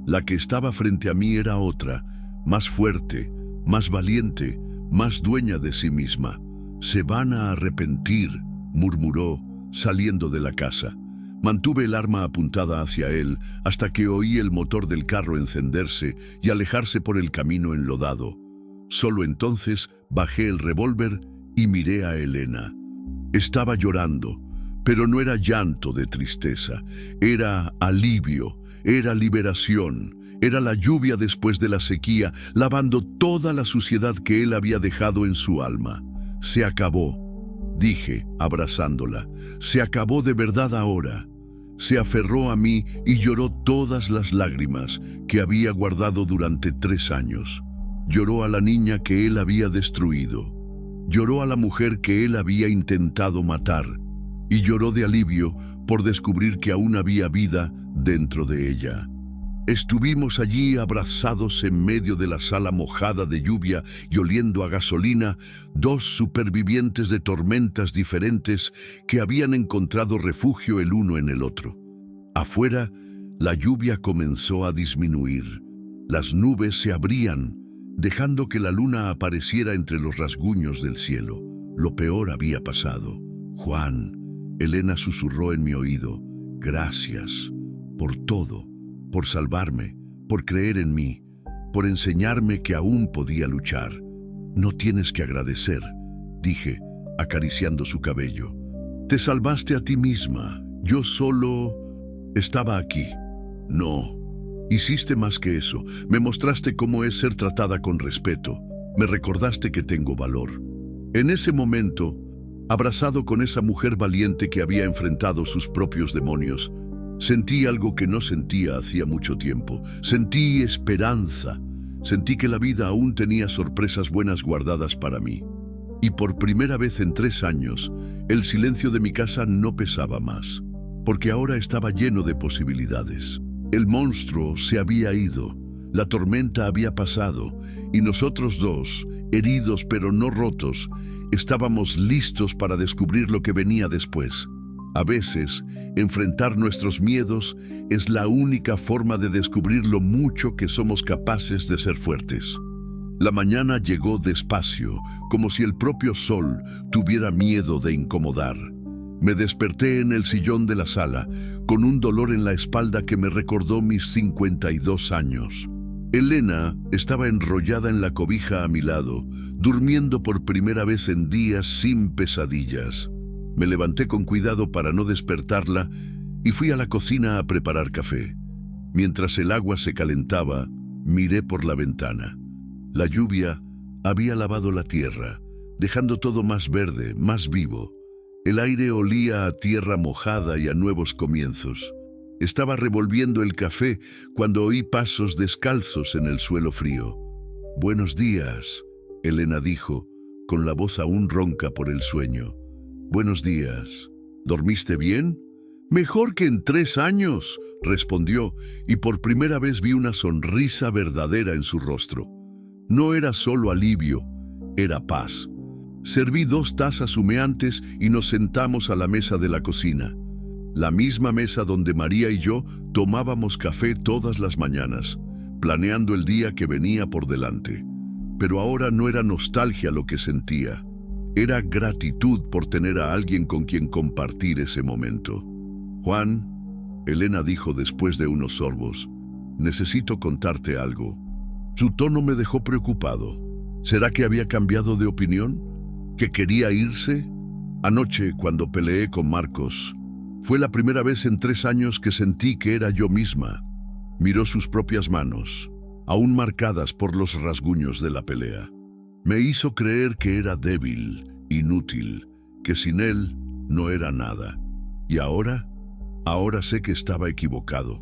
La que estaba frente a mí era otra, más fuerte, más valiente, más dueña de sí misma. «Se van a arrepentir», murmuró, saliendo de la casa. Mantuve el arma apuntada hacia él hasta que oí el motor del carro encenderse y alejarse por el camino enlodado. Solo entonces bajé el revólver y miré a Elena. Estaba llorando, pero no era llanto de tristeza, era alivio, era liberación. Era la lluvia después de la sequía, lavando toda la suciedad que él había dejado en su alma. «Se acabó», dije, abrazándola. «Se acabó de verdad ahora». Se aferró a mí y lloró todas las lágrimas que había guardado durante 3 años. Lloró a la niña que él había destruido. Lloró a la mujer que él había intentado matar. Y lloró de alivio por descubrir que aún había vida dentro de ella. Estuvimos allí abrazados en medio de la sala mojada de lluvia y oliendo a gasolina, 2 supervivientes de tormentas diferentes que habían encontrado refugio el uno en el otro. Afuera, la lluvia comenzó a disminuir. Las nubes se abrían, dejando que la luna apareciera entre los rasguños del cielo. Lo peor había pasado. «Juan», Elena susurró en mi oído, «gracias por todo. Por salvarme, por creer en mí, por enseñarme que aún podía luchar». «No tienes que agradecer», dije, acariciando su cabello. «Te salvaste a ti misma. Yo solo estaba aquí». «No», Hiciste más que eso. Me mostraste cómo es ser tratada con respeto. Me recordaste que tengo valor. En ese momento, abrazado con esa mujer valiente que había enfrentado sus propios demonios, sentí algo que no sentía hacía mucho tiempo. Sentí esperanza. Sentí que la vida aún tenía sorpresas buenas guardadas para mí. Y por primera vez en 3 años, el silencio de mi casa no pesaba más, porque ahora estaba lleno de posibilidades. El monstruo se había ido, la tormenta había pasado, y nosotros dos, heridos pero no rotos, estábamos listos para descubrir lo que venía después. A veces, enfrentar nuestros miedos es la única forma de descubrir lo mucho que somos capaces de ser fuertes. La mañana llegó despacio, como si el propio sol tuviera miedo de incomodar. Me desperté en el sillón de la sala, con un dolor en la espalda que me recordó mis 52 años. Elena estaba enrollada en la cobija a mi lado, durmiendo por primera vez en días sin pesadillas. Me levanté con cuidado para no despertarla y fui a la cocina a preparar café. Mientras el agua se calentaba, miré por la ventana. La lluvia había lavado la tierra, dejando todo más verde, más vivo. El aire olía a tierra mojada y a nuevos comienzos. Estaba revolviendo el café cuando oí pasos descalzos en el suelo frío. «Buenos días», Elena dijo, con la voz aún ronca por el sueño. «Buenos días. ¿Dormiste bien?» «Mejor que en 3 años», respondió, y por primera vez vi una sonrisa verdadera en su rostro. No era solo alivio, era paz. Serví 2 tazas humeantes y nos sentamos a la mesa de la cocina. La misma mesa donde María y yo tomábamos café todas las mañanas, planeando el día que venía por delante. Pero ahora no era nostalgia lo que sentía. Era gratitud por tener a alguien con quien compartir ese momento. «Juan», Elena dijo después de unos sorbos, «necesito contarte algo». Su tono me dejó preocupado. ¿Será que había cambiado de opinión? ¿Que quería irse? Anoche, cuando peleé con Marcos, fue la primera vez en 3 años que sentí que era yo misma. Miró sus propias manos, aún marcadas por los rasguños de la pelea. Me hizo creer que era débil, inútil, que sin él no era nada. ¿Y ahora? Ahora sé que estaba equivocado.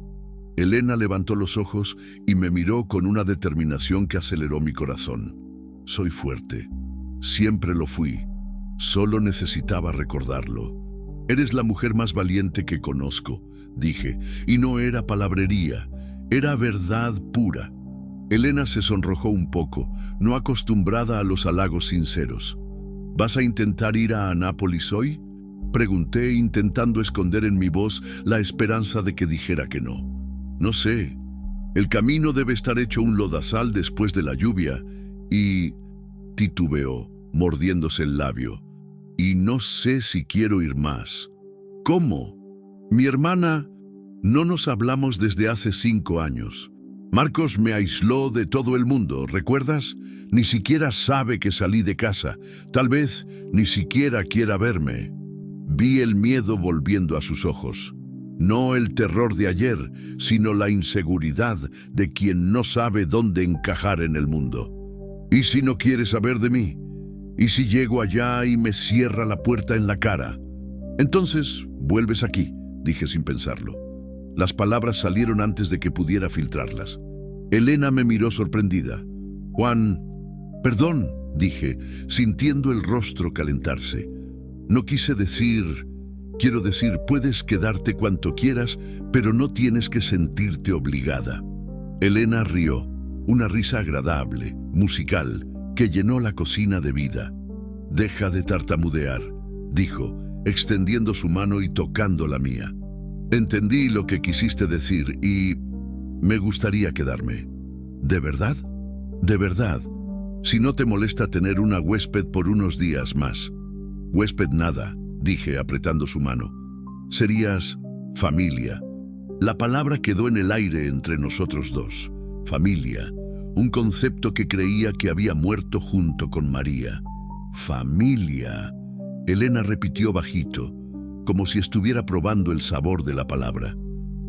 Elena levantó los ojos y me miró con una determinación que aceleró mi corazón. Soy fuerte. Siempre lo fui. Solo necesitaba recordarlo. Eres la mujer más valiente que conozco, dije, y no era palabrería, era verdad pura. Elena se sonrojó un poco, no acostumbrada a los halagos sinceros. ¿Vas a intentar ir a Anápolis hoy?, pregunté, intentando esconder en mi voz la esperanza de que dijera que no. No sé. El camino debe estar hecho un lodazal después de la lluvia y... titubeó, mordiéndose el labio. Y no sé si quiero ir más. ¿Cómo? Mi hermana... No nos hablamos desde hace 5 años. Marcos me aisló de todo el mundo, ¿recuerdas? Ni siquiera sabe que salí de casa. Tal vez ni siquiera quiera verme. Vi el miedo volviendo a sus ojos. No el terror de ayer, sino la inseguridad de quien no sabe dónde encajar en el mundo. ¿Y si no quiere saber de mí? ¿Y si llego allá y me cierra la puerta en la cara? Entonces, vuelves aquí, dije sin pensarlo. Las palabras salieron antes de que pudiera filtrarlas. Elena me miró sorprendida. Juan, perdón, dije, sintiendo el rostro calentarse. No quise decir... Quiero decir, puedes quedarte cuanto quieras, pero no tienes que sentirte obligada. Elena rió, una risa agradable, musical, que llenó la cocina de vida. Deja de tartamudear, dijo, extendiendo su mano y tocando la mía. Entendí lo que quisiste decir y me gustaría quedarme. ¿De verdad? De verdad. Si no te molesta tener una huésped por unos días más. Huésped nada, dije apretando su mano. Serías familia. La palabra quedó en el aire entre nosotros dos. Familia, un concepto que creía que había muerto junto con María. Familia. Elena repitió bajito, como si estuviera probando el sabor de la palabra.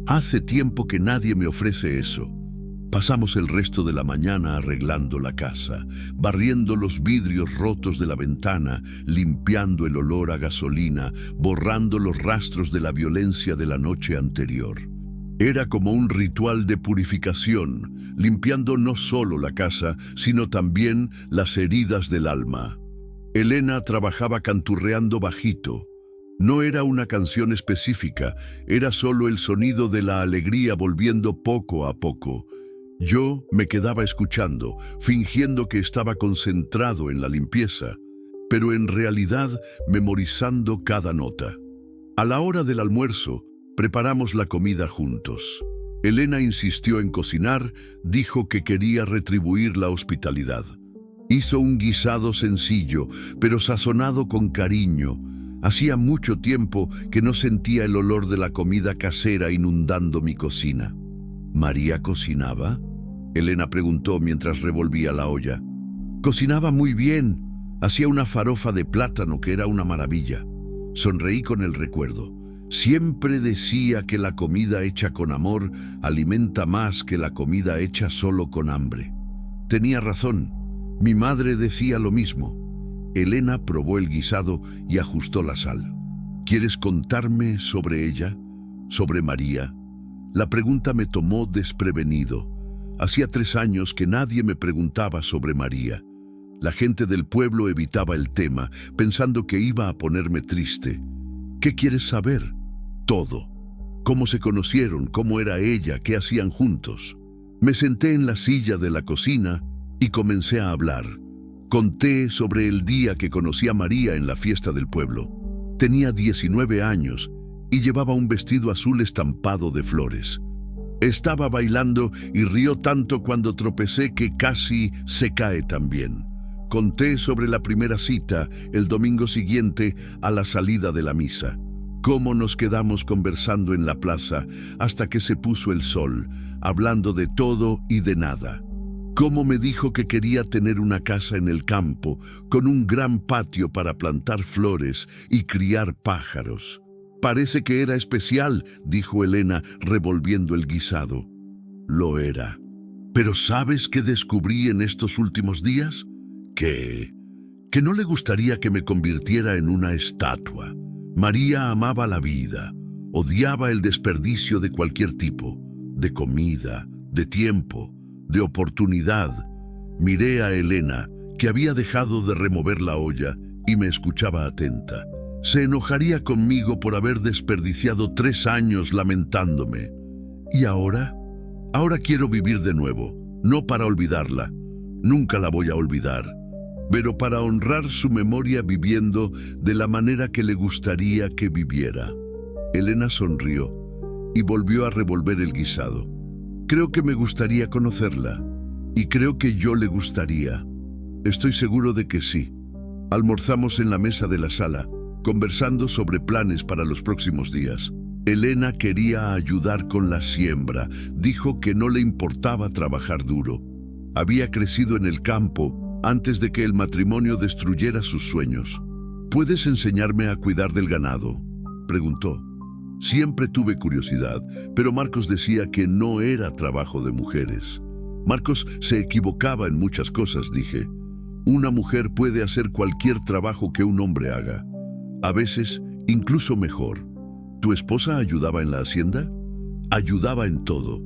Hace tiempo que nadie me ofrece eso. Pasamos el resto de la mañana arreglando la casa, barriendo los vidrios rotos de la ventana, limpiando el olor a gasolina, borrando los rastros de la violencia de la noche anterior. Era como un ritual de purificación, limpiando no solo la casa, sino también las heridas del alma. Elena trabajaba canturreando bajito. No era una canción específica, era solo el sonido de la alegría volviendo poco a poco. Yo me quedaba escuchando, fingiendo que estaba concentrado en la limpieza, pero en realidad memorizando cada nota. A la hora del almuerzo, preparamos la comida juntos. Elena insistió en cocinar, dijo que quería retribuir la hospitalidad. Hizo un guisado sencillo, pero sazonado con cariño. Hacía mucho tiempo que no sentía el olor de la comida casera inundando mi cocina. ¿María cocinaba?, Elena preguntó mientras revolvía la olla. Cocinaba muy bien. Hacía una farofa de plátano que era una maravilla. Sonreí con el recuerdo. Siempre decía que la comida hecha con amor alimenta más que la comida hecha solo con hambre. Tenía razón. Mi madre decía lo mismo. Elena probó el guisado y ajustó la sal. ¿Quieres contarme sobre ella? ¿Sobre María? La pregunta me tomó desprevenido. Hacía 3 años que nadie me preguntaba sobre María. La gente del pueblo evitaba el tema, pensando que iba a ponerme triste. ¿Qué quieres saber? Todo. ¿Cómo se conocieron? ¿Cómo era ella? ¿Qué hacían juntos? Me senté en la silla de la cocina y comencé a hablar. Conté sobre el día que conocí a María en la fiesta del pueblo. Tenía 19 años y llevaba un vestido azul estampado de flores. Estaba bailando y rió tanto cuando tropecé que casi se cae también. Conté sobre la primera cita el domingo siguiente a la salida de la misa. Cómo nos quedamos conversando en la plaza hasta que se puso el sol, hablando de todo y de nada. Cómo me dijo que quería tener una casa en el campo, con un gran patio para plantar flores y criar pájaros. Parece que era especial, dijo Elena, revolviendo el guisado. Lo era. ¿Pero sabes qué descubrí en estos últimos días? Que no le gustaría que me convirtiera en una estatua. María amaba la vida, odiaba el desperdicio de cualquier tipo, de comida, de tiempo, de oportunidad. Miré a Elena, que había dejado de remover la olla, y me escuchaba atenta. Se enojaría conmigo por haber desperdiciado 3 años lamentándome. ¿Y ahora? Ahora quiero vivir de nuevo, no para olvidarla. Nunca la voy a olvidar, pero para honrar su memoria viviendo de la manera que le gustaría que viviera. Elena sonrió y volvió a revolver el guisado. Creo que me gustaría conocerla, y creo que yo le gustaría. Estoy seguro de que sí. Almorzamos en la mesa de la sala, conversando sobre planes para los próximos días. Elena quería ayudar con la siembra. Dijo que no le importaba trabajar duro. Había crecido en el campo antes de que el matrimonio destruyera sus sueños. ¿Puedes enseñarme a cuidar del ganado?, preguntó. Siempre tuve curiosidad, pero Marcos decía que no era trabajo de mujeres. Marcos se equivocaba en muchas cosas, dije. Una mujer puede hacer cualquier trabajo que un hombre haga. A veces, incluso mejor. ¿Tu esposa ayudaba en la hacienda? Ayudaba en todo.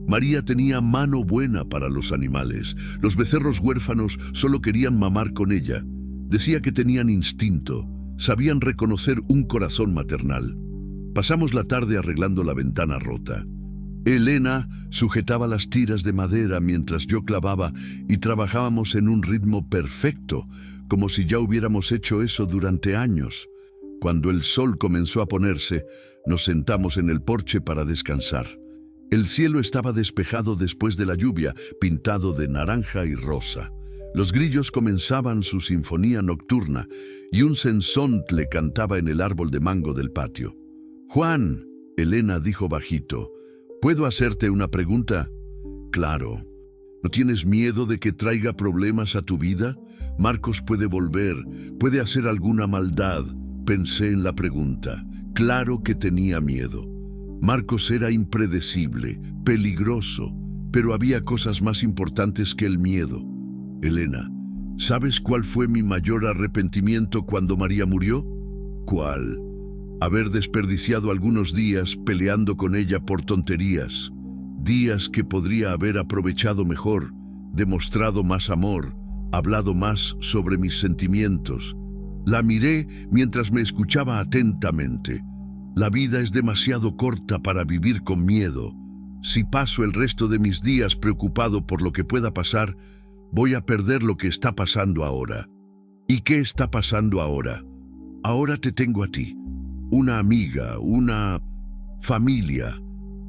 María tenía mano buena para los animales. Los becerros huérfanos solo querían mamar con ella. Decía que tenían instinto, sabían reconocer un corazón maternal. Pasamos la tarde arreglando la ventana rota. Elena sujetaba las tiras de madera mientras yo clavaba y trabajábamos en un ritmo perfecto, como si ya hubiéramos hecho eso durante años. Cuando el sol comenzó a ponerse, nos sentamos en el porche para descansar. El cielo estaba despejado después de la lluvia, pintado de naranja y rosa. Los grillos comenzaban su sinfonía nocturna y un sensontle cantaba en el árbol de mango del patio. «Juan», Elena dijo bajito, «¿puedo hacerte una pregunta?» «Claro». ¿No tienes miedo de que traiga problemas a tu vida? Marcos puede volver, puede hacer alguna maldad. Pensé en la pregunta. Claro que tenía miedo. Marcos era impredecible, peligroso, pero había cosas más importantes que el miedo. Elena, ¿sabes cuál fue mi mayor arrepentimiento cuando María murió? ¿Cuál? Haber desperdiciado algunos días peleando con ella por tonterías. Días que podría haber aprovechado mejor, demostrado más amor, hablado más sobre mis sentimientos. La miré mientras me escuchaba atentamente. La vida es demasiado corta para vivir con miedo. Si paso el resto de mis días preocupado por lo que pueda pasar, voy a perder lo que está pasando ahora. ¿Y qué está pasando ahora? Ahora te tengo a ti, una amiga, una familia,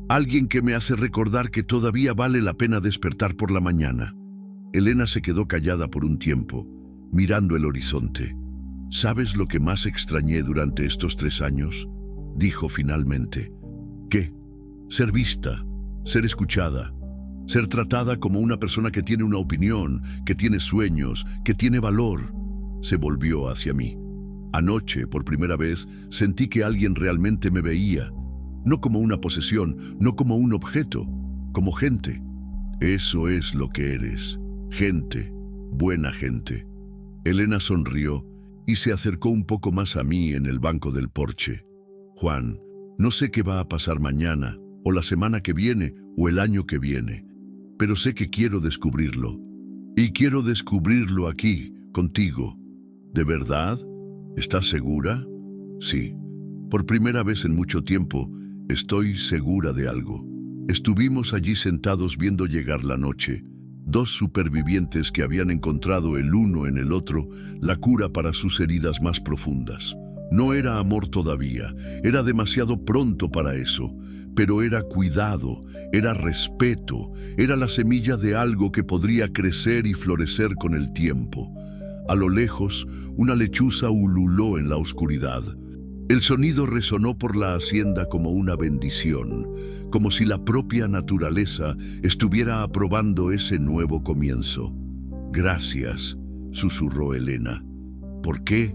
alguien que me hace recordar que todavía vale la pena despertar por la mañana. Elena se quedó callada por un tiempo, mirando el horizonte. ¿Sabes lo que más extrañé durante estos 3 años? Dijo finalmente. ¿Qué? Ser vista, ser escuchada, ser tratada como una persona que tiene una opinión, que tiene sueños, que tiene valor. Se volvió hacia mí. Anoche, por primera vez, sentí que alguien realmente me veía. No como una posesión, no como un objeto, como gente. Eso es lo que eres. Gente, buena gente. Elena sonrió y se acercó un poco más a mí en el banco del porche. Juan, no sé qué va a pasar mañana, o la semana que viene, o el año que viene, pero sé que quiero descubrirlo. Y quiero descubrirlo aquí, contigo. ¿De verdad? ¿Estás segura? Sí. Por primera vez en mucho tiempo, estoy segura de algo. Estuvimos allí sentados viendo llegar la noche. 2 supervivientes que habían encontrado el uno en el otro la cura para sus heridas más profundas. No era amor todavía, era demasiado pronto para eso, pero era cuidado, era respeto, era la semilla de algo que podría crecer y florecer con el tiempo. A lo lejos, una lechuza ululó en la oscuridad. El sonido resonó por la hacienda como una bendición, como si la propia naturaleza estuviera aprobando ese nuevo comienzo. Gracias, susurró Elena. ¿Por qué?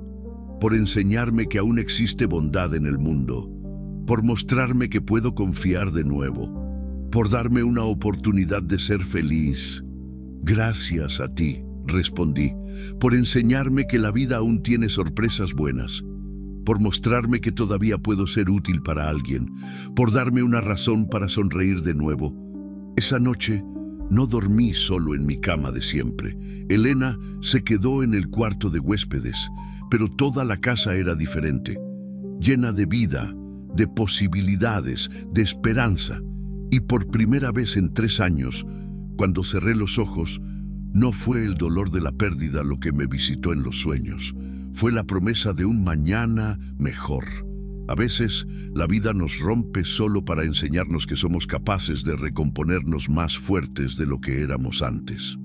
Por enseñarme que aún existe bondad en el mundo, por mostrarme que puedo confiar de nuevo, por darme una oportunidad de ser feliz. Gracias a ti, respondí, por enseñarme que la vida aún tiene sorpresas buenas, por mostrarme que todavía puedo ser útil para alguien, por darme una razón para sonreír de nuevo. Esa noche no dormí solo en mi cama de siempre. Elena se quedó en el cuarto de huéspedes, pero toda la casa era diferente, llena de vida, de posibilidades, de esperanza. Y por primera vez en 3 años, cuando cerré los ojos, no fue el dolor de la pérdida lo que me visitó en los sueños. Fue la promesa de un mañana mejor. A veces, la vida nos rompe solo para enseñarnos que somos capaces de recomponernos más fuertes de lo que éramos antes.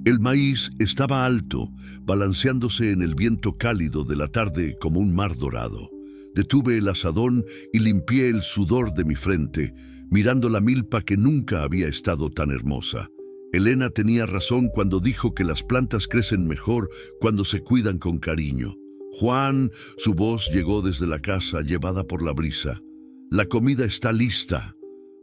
El maíz estaba alto, balanceándose en el viento cálido de la tarde como un mar dorado. Detuve el azadón y limpié el sudor de mi frente, mirando la milpa que nunca había estado tan hermosa. Elena tenía razón cuando dijo que las plantas crecen mejor cuando se cuidan con cariño. Juan, su voz llegó desde la casa llevada por la brisa. La comida está lista.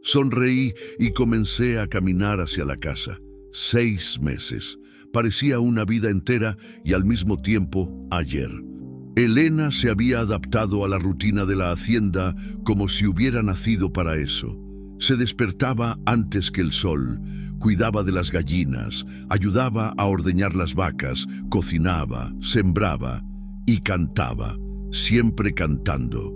Sonreí y comencé a caminar hacia la casa. 6 meses. Parecía una vida entera y al mismo tiempo ayer. Elena se había adaptado a la rutina de la hacienda como si hubiera nacido para eso. Se despertaba antes que el sol, cuidaba de las gallinas, ayudaba a ordeñar las vacas, cocinaba, sembraba y cantaba, siempre cantando.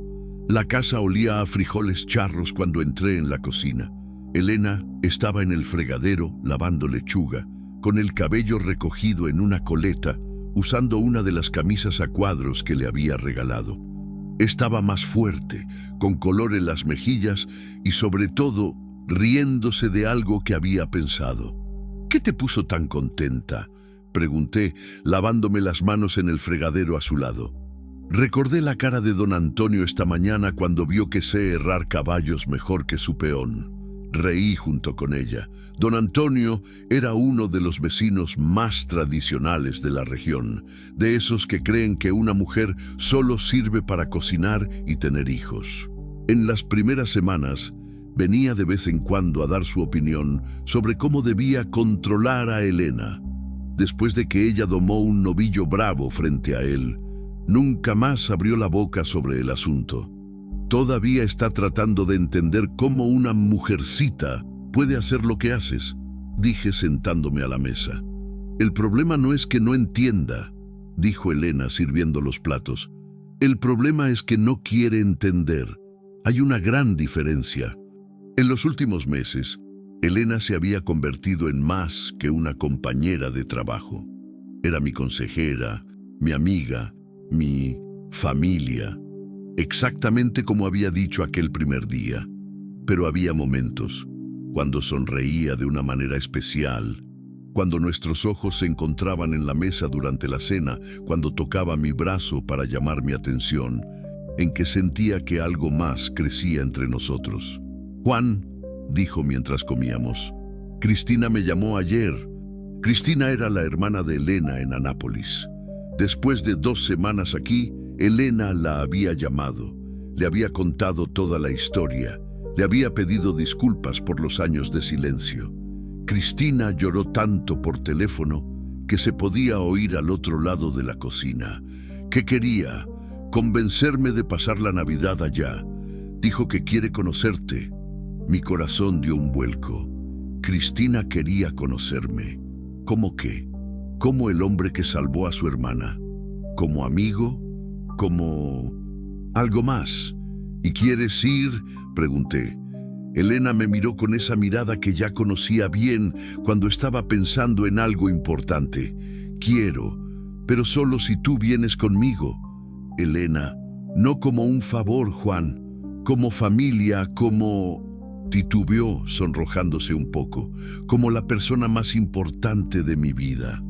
La casa olía a frijoles charros cuando entré en la cocina. Elena estaba en el fregadero lavando lechuga, con el cabello recogido en una coleta, usando una de las camisas a cuadros que le había regalado. Estaba más fuerte, con color en las mejillas y sobre todo riéndose de algo que había pensado. ¿Qué te puso tan contenta?, pregunté, lavándome las manos en el fregadero a su lado. Recordé la cara de don Antonio esta mañana cuando vio que sé herrar caballos mejor que su peón. Reí junto con ella. Don Antonio era uno de los vecinos más tradicionales de la región, de esos que creen que una mujer solo sirve para cocinar y tener hijos. En las primeras semanas, venía de vez en cuando a dar su opinión sobre cómo debía controlar a Elena. Después de que ella domó un novillo bravo frente a él, nunca más abrió la boca sobre el asunto. Todavía está tratando de entender cómo una mujercita puede hacer lo que haces, dije sentándome a la mesa. El problema no es que no entienda, dijo Elena sirviendo los platos. El problema es que no quiere entender. Hay una gran diferencia. En los últimos meses, Elena se había convertido en más que una compañera de trabajo. Era mi consejera, mi amiga, mi familia, exactamente como había dicho aquel primer día. Pero había momentos, cuando sonreía de una manera especial, cuando nuestros ojos se encontraban en la mesa durante la cena, cuando tocaba mi brazo para llamar mi atención, en que sentía que algo más crecía entre nosotros. Juan, dijo mientras comíamos, Cristina me llamó ayer. Cristina era la hermana de Elena en Anápolis. Después de 2 semanas aquí, Elena la había llamado, le había contado toda la historia, le había pedido disculpas por los años de silencio. Cristina lloró tanto por teléfono que se podía oír al otro lado de la cocina. ¿Qué quería? Convencerme de pasar la Navidad allá. Dijo que quiere conocerte. Mi corazón dio un vuelco. Cristina quería conocerme. ¿Cómo qué? Como el hombre que salvó a su hermana. ¿Como amigo? ¿Como algo más? ¿Y quieres ir?, pregunté. Elena me miró con esa mirada que ya conocía bien cuando estaba pensando en algo importante. Quiero, pero solo si tú vienes conmigo. Elena, no como un favor, Juan, como familia, como... Titubeó, sonrojándose un poco, como la persona más importante de mi vida.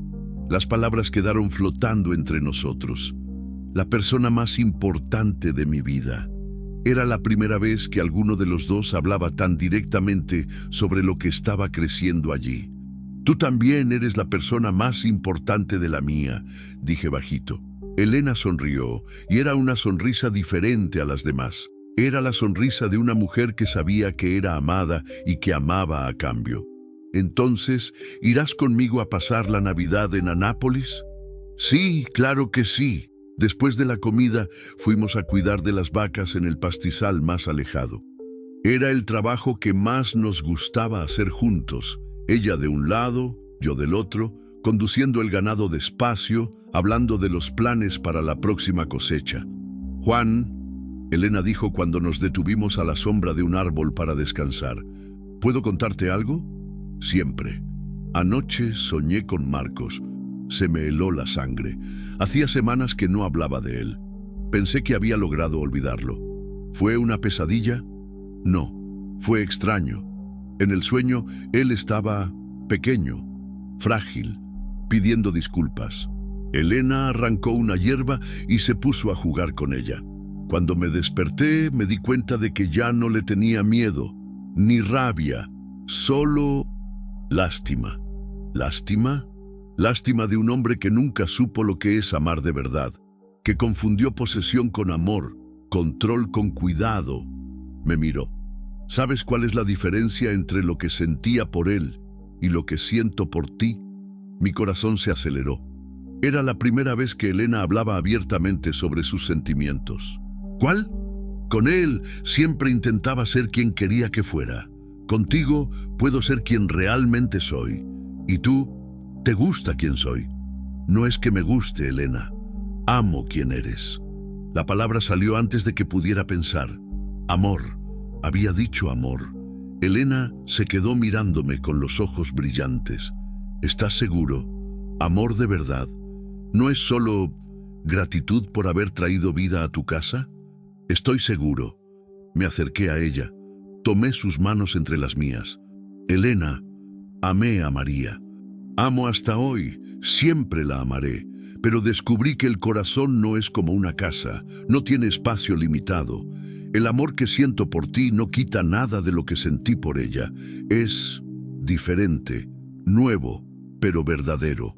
Las palabras quedaron flotando entre nosotros. La persona más importante de mi vida. Era la primera vez que alguno de los dos hablaba tan directamente sobre lo que estaba creciendo allí. Tú también eres la persona más importante de la mía, dije bajito. Elena sonrió, y era una sonrisa diferente a las demás. Era la sonrisa de una mujer que sabía que era amada y que amaba a cambio. Entonces, ¿irás conmigo a pasar la Navidad en Anápolis? Sí, claro que sí. Después de la comida, fuimos a cuidar de las vacas en el pastizal más alejado. Era el trabajo que más nos gustaba hacer juntos. Ella de un lado, yo del otro, conduciendo el ganado despacio, hablando de los planes para la próxima cosecha. Juan, Elena dijo cuando nos detuvimos a la sombra de un árbol para descansar, ¿puedo contarte algo? Siempre. Anoche soñé con Marcos. Se me heló la sangre. Hacía semanas que no hablaba de él. Pensé que había logrado olvidarlo. ¿Fue una pesadilla? No, fue extraño. En el sueño, él estaba pequeño, frágil, pidiendo disculpas. Elena arrancó una hierba y se puso a jugar con ella. Cuando me desperté, me di cuenta de que ya no le tenía miedo, ni rabia, solo lástima. ¿Lástima? Lástima de un hombre que nunca supo lo que es amar de verdad, que confundió posesión con amor, control con cuidado. Me miró. ¿Sabes cuál es la diferencia entre lo que sentía por él y lo que siento por ti? Mi corazón se aceleró. Era la primera vez que Elena hablaba abiertamente sobre sus sentimientos. ¿Cuál? Con él siempre intentaba ser quien quería que fuera. Contigo puedo ser quien realmente soy. ¿Y tú? ¿Te gusta quien soy? No es que me guste, Elena. Amo quien eres. La palabra salió antes de que pudiera pensar. Amor. Había dicho amor. Elena se quedó mirándome con los ojos brillantes. ¿Estás seguro? Amor de verdad. ¿No es solo gratitud por haber traído vida a tu casa? Estoy seguro. Me acerqué a ella. Tomé sus manos entre las mías. Elena, amé a María. Amo hasta hoy, siempre la amaré, pero descubrí que el corazón no es como una casa, no tiene espacio limitado. El amor que siento por ti no quita nada de lo que sentí por ella. Es diferente, nuevo, pero verdadero.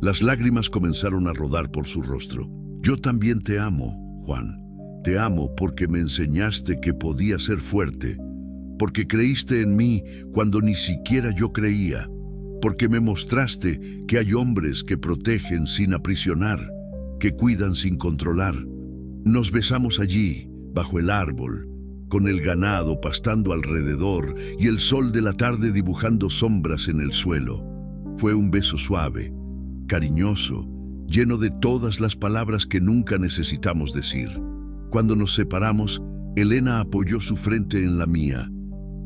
Las lágrimas comenzaron a rodar por su rostro. Yo también te amo, Juan. Te amo porque me enseñaste que podía ser fuerte, porque creíste en mí cuando ni siquiera yo creía, porque me mostraste que hay hombres que protegen sin aprisionar, que cuidan sin controlar. Nos besamos allí, bajo el árbol, con el ganado pastando alrededor y el sol de la tarde dibujando sombras en el suelo. Fue un beso suave, cariñoso, lleno de todas las palabras que nunca necesitamos decir. Cuando nos separamos, Elena apoyó su frente en la mía.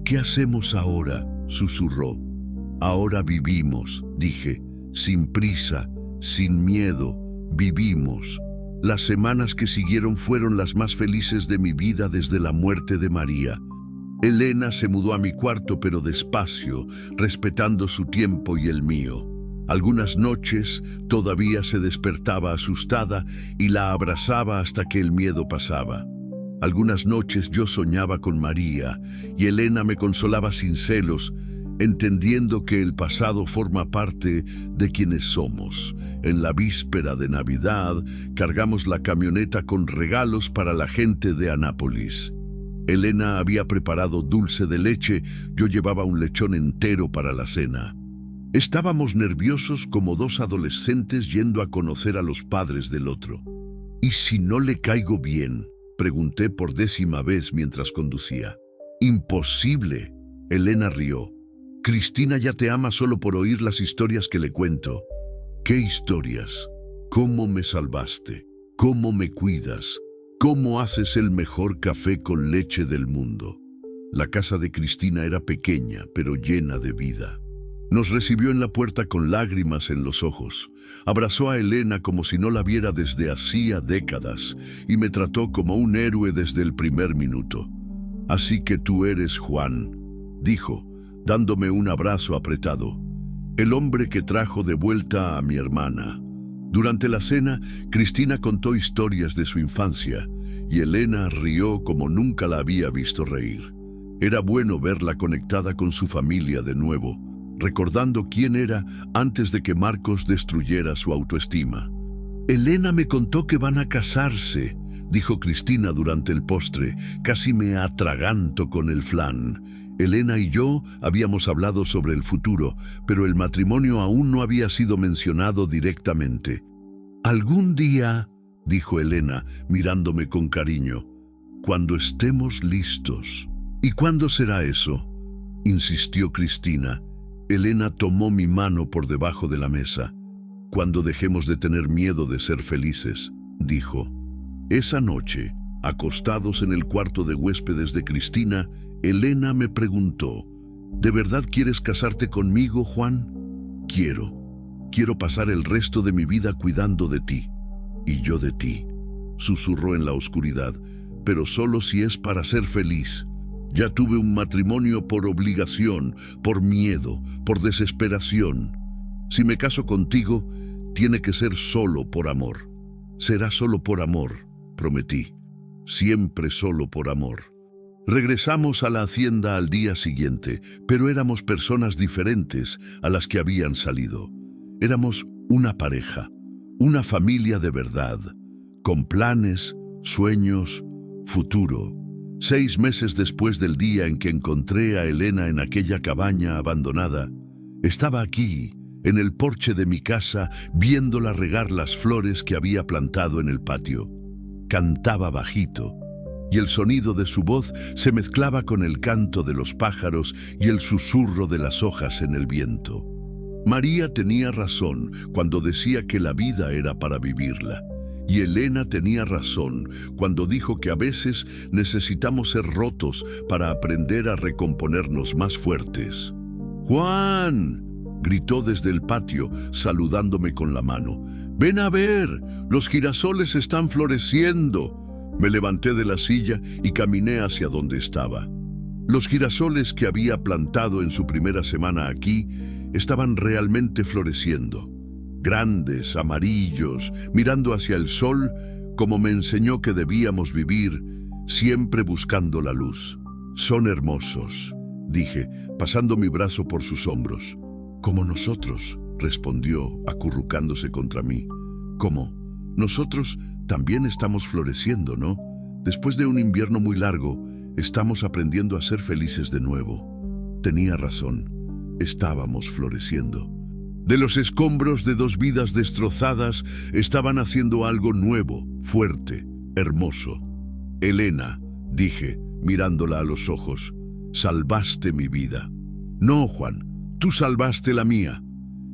¿Qué hacemos ahora?, susurró. Ahora vivimos, dije, sin prisa, sin miedo, vivimos. Las semanas que siguieron fueron las más felices de mi vida desde la muerte de María. Elena se mudó a mi cuarto, pero despacio, respetando su tiempo y el mío. Algunas noches todavía se despertaba asustada y la abrazaba hasta que el miedo pasaba. Algunas noches yo soñaba con María y Elena me consolaba sin celos, entendiendo que el pasado forma parte de quienes somos. En la víspera de Navidad cargamos la camioneta con regalos para la gente de Anápolis. Elena había preparado dulce de leche, yo llevaba un lechón entero para la cena. Estábamos nerviosos como dos adolescentes yendo a conocer a los padres del otro. ¿Y si no le caigo bien?, pregunté por 10ª vez mientras conducía. Imposible, Elena rió. Cristina ya te ama solo por oír las historias que le cuento. ¿Qué historias? ¿Cómo me salvaste? ¿Cómo me cuidas? ¿Cómo haces el mejor café con leche del mundo? La casa de Cristina era pequeña, pero llena de vida. Nos recibió en la puerta con lágrimas en los ojos. Abrazó a Elena como si no la viera desde hacía décadas y me trató como un héroe desde el primer minuto. Así que tú eres Juan, dijo, dándome un abrazo apretado. El hombre que trajo de vuelta a mi hermana. Durante la cena, Cristina contó historias de su infancia y Elena rió como nunca la había visto reír. Era bueno verla conectada con su familia de nuevo, recordando quién era antes de que Marcos destruyera su autoestima. Elena me contó que van a casarse, dijo Cristina durante el postre. Casi me atraganto con el flan. Elena y yo habíamos hablado sobre el futuro, pero el matrimonio aún no había sido mencionado directamente. Algún día, dijo Elena, mirándome con cariño, cuando estemos listos. ¿Y cuándo será eso?, insistió Cristina. Elena tomó mi mano por debajo de la mesa. Cuando dejemos de tener miedo de ser felices, dijo. Esa noche, acostados en el cuarto de huéspedes de Cristina, Elena me preguntó, ¿de verdad quieres casarte conmigo, Juan? Quiero pasar el resto de mi vida cuidando de ti. Y yo de ti, susurró en la oscuridad, pero solo si es para ser feliz. Ya tuve un matrimonio por obligación, por miedo, por desesperación. Si me caso contigo, tiene que ser solo por amor. Será solo por amor, prometí. Siempre solo por amor. Regresamos a la hacienda al día siguiente, pero éramos personas diferentes a las que habían salido. Éramos una pareja, una familia de verdad, con planes, sueños, futuro. 6 meses después del día en que encontré a Elena en aquella cabaña abandonada, estaba aquí, en el porche de mi casa, viéndola regar las flores que había plantado en el patio. Cantaba bajito, y el sonido de su voz se mezclaba con el canto de los pájaros y el susurro de las hojas en el viento. María tenía razón cuando decía que la vida era para vivirla. Y Elena tenía razón cuando dijo que a veces necesitamos ser rotos para aprender a recomponernos más fuertes. ¡Juan!, gritó desde el patio, saludándome con la mano. ¡Ven a ver! ¡Los girasoles están floreciendo! Me levanté de la silla y caminé hacia donde estaba. Los girasoles que había plantado en su primera semana aquí estaban realmente floreciendo. Grandes, amarillos, mirando hacia el sol, como me enseñó que debíamos vivir, siempre buscando la luz. Son hermosos, dije, pasando mi brazo por sus hombros. Como nosotros, respondió, acurrucándose contra mí. Como nosotros también estamos floreciendo, ¿no? Después de un invierno muy largo, estamos aprendiendo a ser felices de nuevo. Tenía razón, estábamos floreciendo. De los escombros de 2 vidas destrozadas, estaban haciendo algo nuevo, fuerte, hermoso. Elena, dije, mirándola a los ojos, salvaste mi vida. No, Juan, tú salvaste la mía.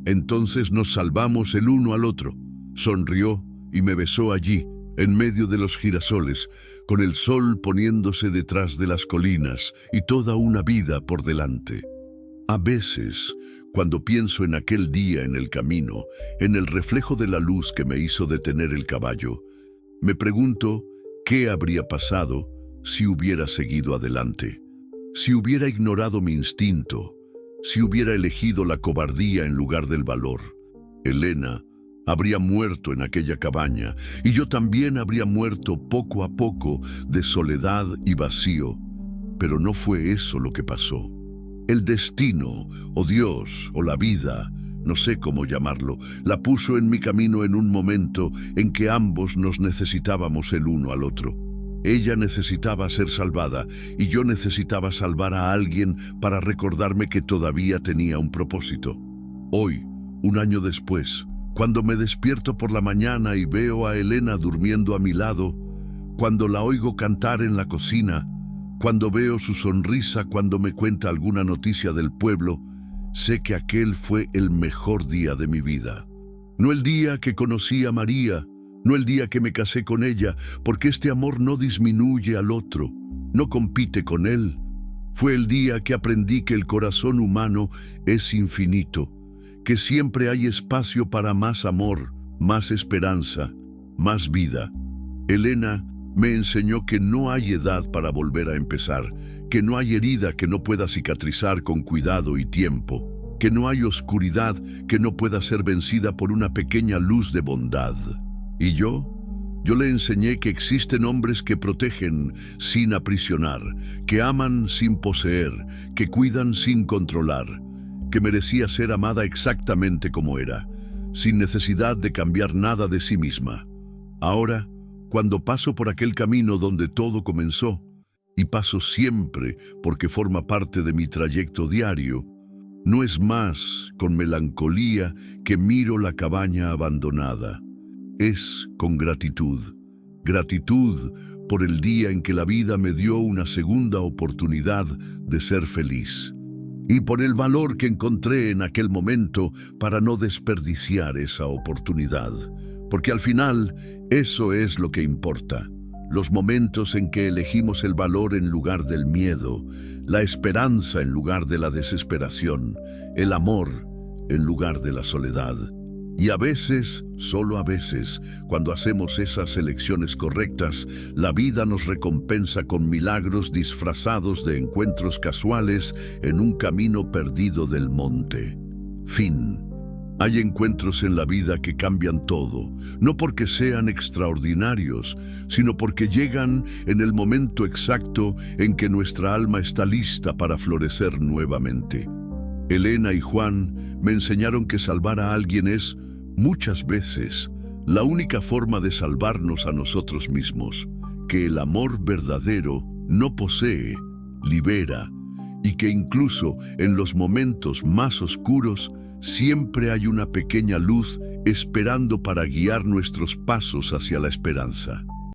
Entonces nos salvamos el uno al otro. Sonrió y me besó allí, en medio de los girasoles, con el sol poniéndose detrás de las colinas y toda una vida por delante. A veces, cuando pienso en aquel día en el camino, en el reflejo de la luz que me hizo detener el caballo, me pregunto qué habría pasado si hubiera seguido adelante, si hubiera ignorado mi instinto, si hubiera elegido la cobardía en lugar del valor. Elena habría muerto en aquella cabaña y yo también habría muerto poco a poco de soledad y vacío. Pero no fue eso lo que pasó. El destino, o Dios, o la vida, no sé cómo llamarlo, la puso en mi camino en un momento en que ambos nos necesitábamos el uno al otro. Ella necesitaba ser salvada y yo necesitaba salvar a alguien para recordarme que todavía tenía un propósito. Hoy, un año después, cuando me despierto por la mañana y veo a Elena durmiendo a mi lado, cuando la oigo cantar en la cocina, cuando veo su sonrisa cuando me cuenta alguna noticia del pueblo, sé que aquel fue el mejor día de mi vida. No el día que conocí a María, no el día que me casé con ella, porque este amor no disminuye al otro, no compite con él. Fue el día que aprendí que el corazón humano es infinito, que siempre hay espacio para más amor, más esperanza, más vida. Elena me enseñó que no hay edad para volver a empezar, que no hay herida que no pueda cicatrizar con cuidado y tiempo, que no hay oscuridad que no pueda ser vencida por una pequeña luz de bondad. Y yo le enseñé que existen hombres que protegen sin aprisionar, que aman sin poseer, que cuidan sin controlar, que merecía ser amada exactamente como era, sin necesidad de cambiar nada de sí misma. Ahora, cuando paso por aquel camino donde todo comenzó, y paso siempre porque forma parte de mi trayecto diario, no es más con melancolía que miro la cabaña abandonada. Es con gratitud, gratitud por el día en que la vida me dio una segunda oportunidad de ser feliz, y por el valor que encontré en aquel momento para no desperdiciar esa oportunidad, porque al final eso es lo que importa, los momentos en que elegimos el valor en lugar del miedo, la esperanza en lugar de la desesperación, el amor en lugar de la soledad. Y a veces, solo a veces, cuando hacemos esas elecciones correctas, la vida nos recompensa con milagros disfrazados de encuentros casuales en un camino perdido del monte. Fin. Hay encuentros en la vida que cambian todo, no porque sean extraordinarios, sino porque llegan en el momento exacto en que nuestra alma está lista para florecer nuevamente. Elena y Juan me enseñaron que salvar a alguien es, muchas veces, la única forma de salvarnos a nosotros mismos, que el amor verdadero no posee, libera, y que incluso en los momentos más oscuros siempre hay una pequeña luz esperando para guiar nuestros pasos hacia la esperanza.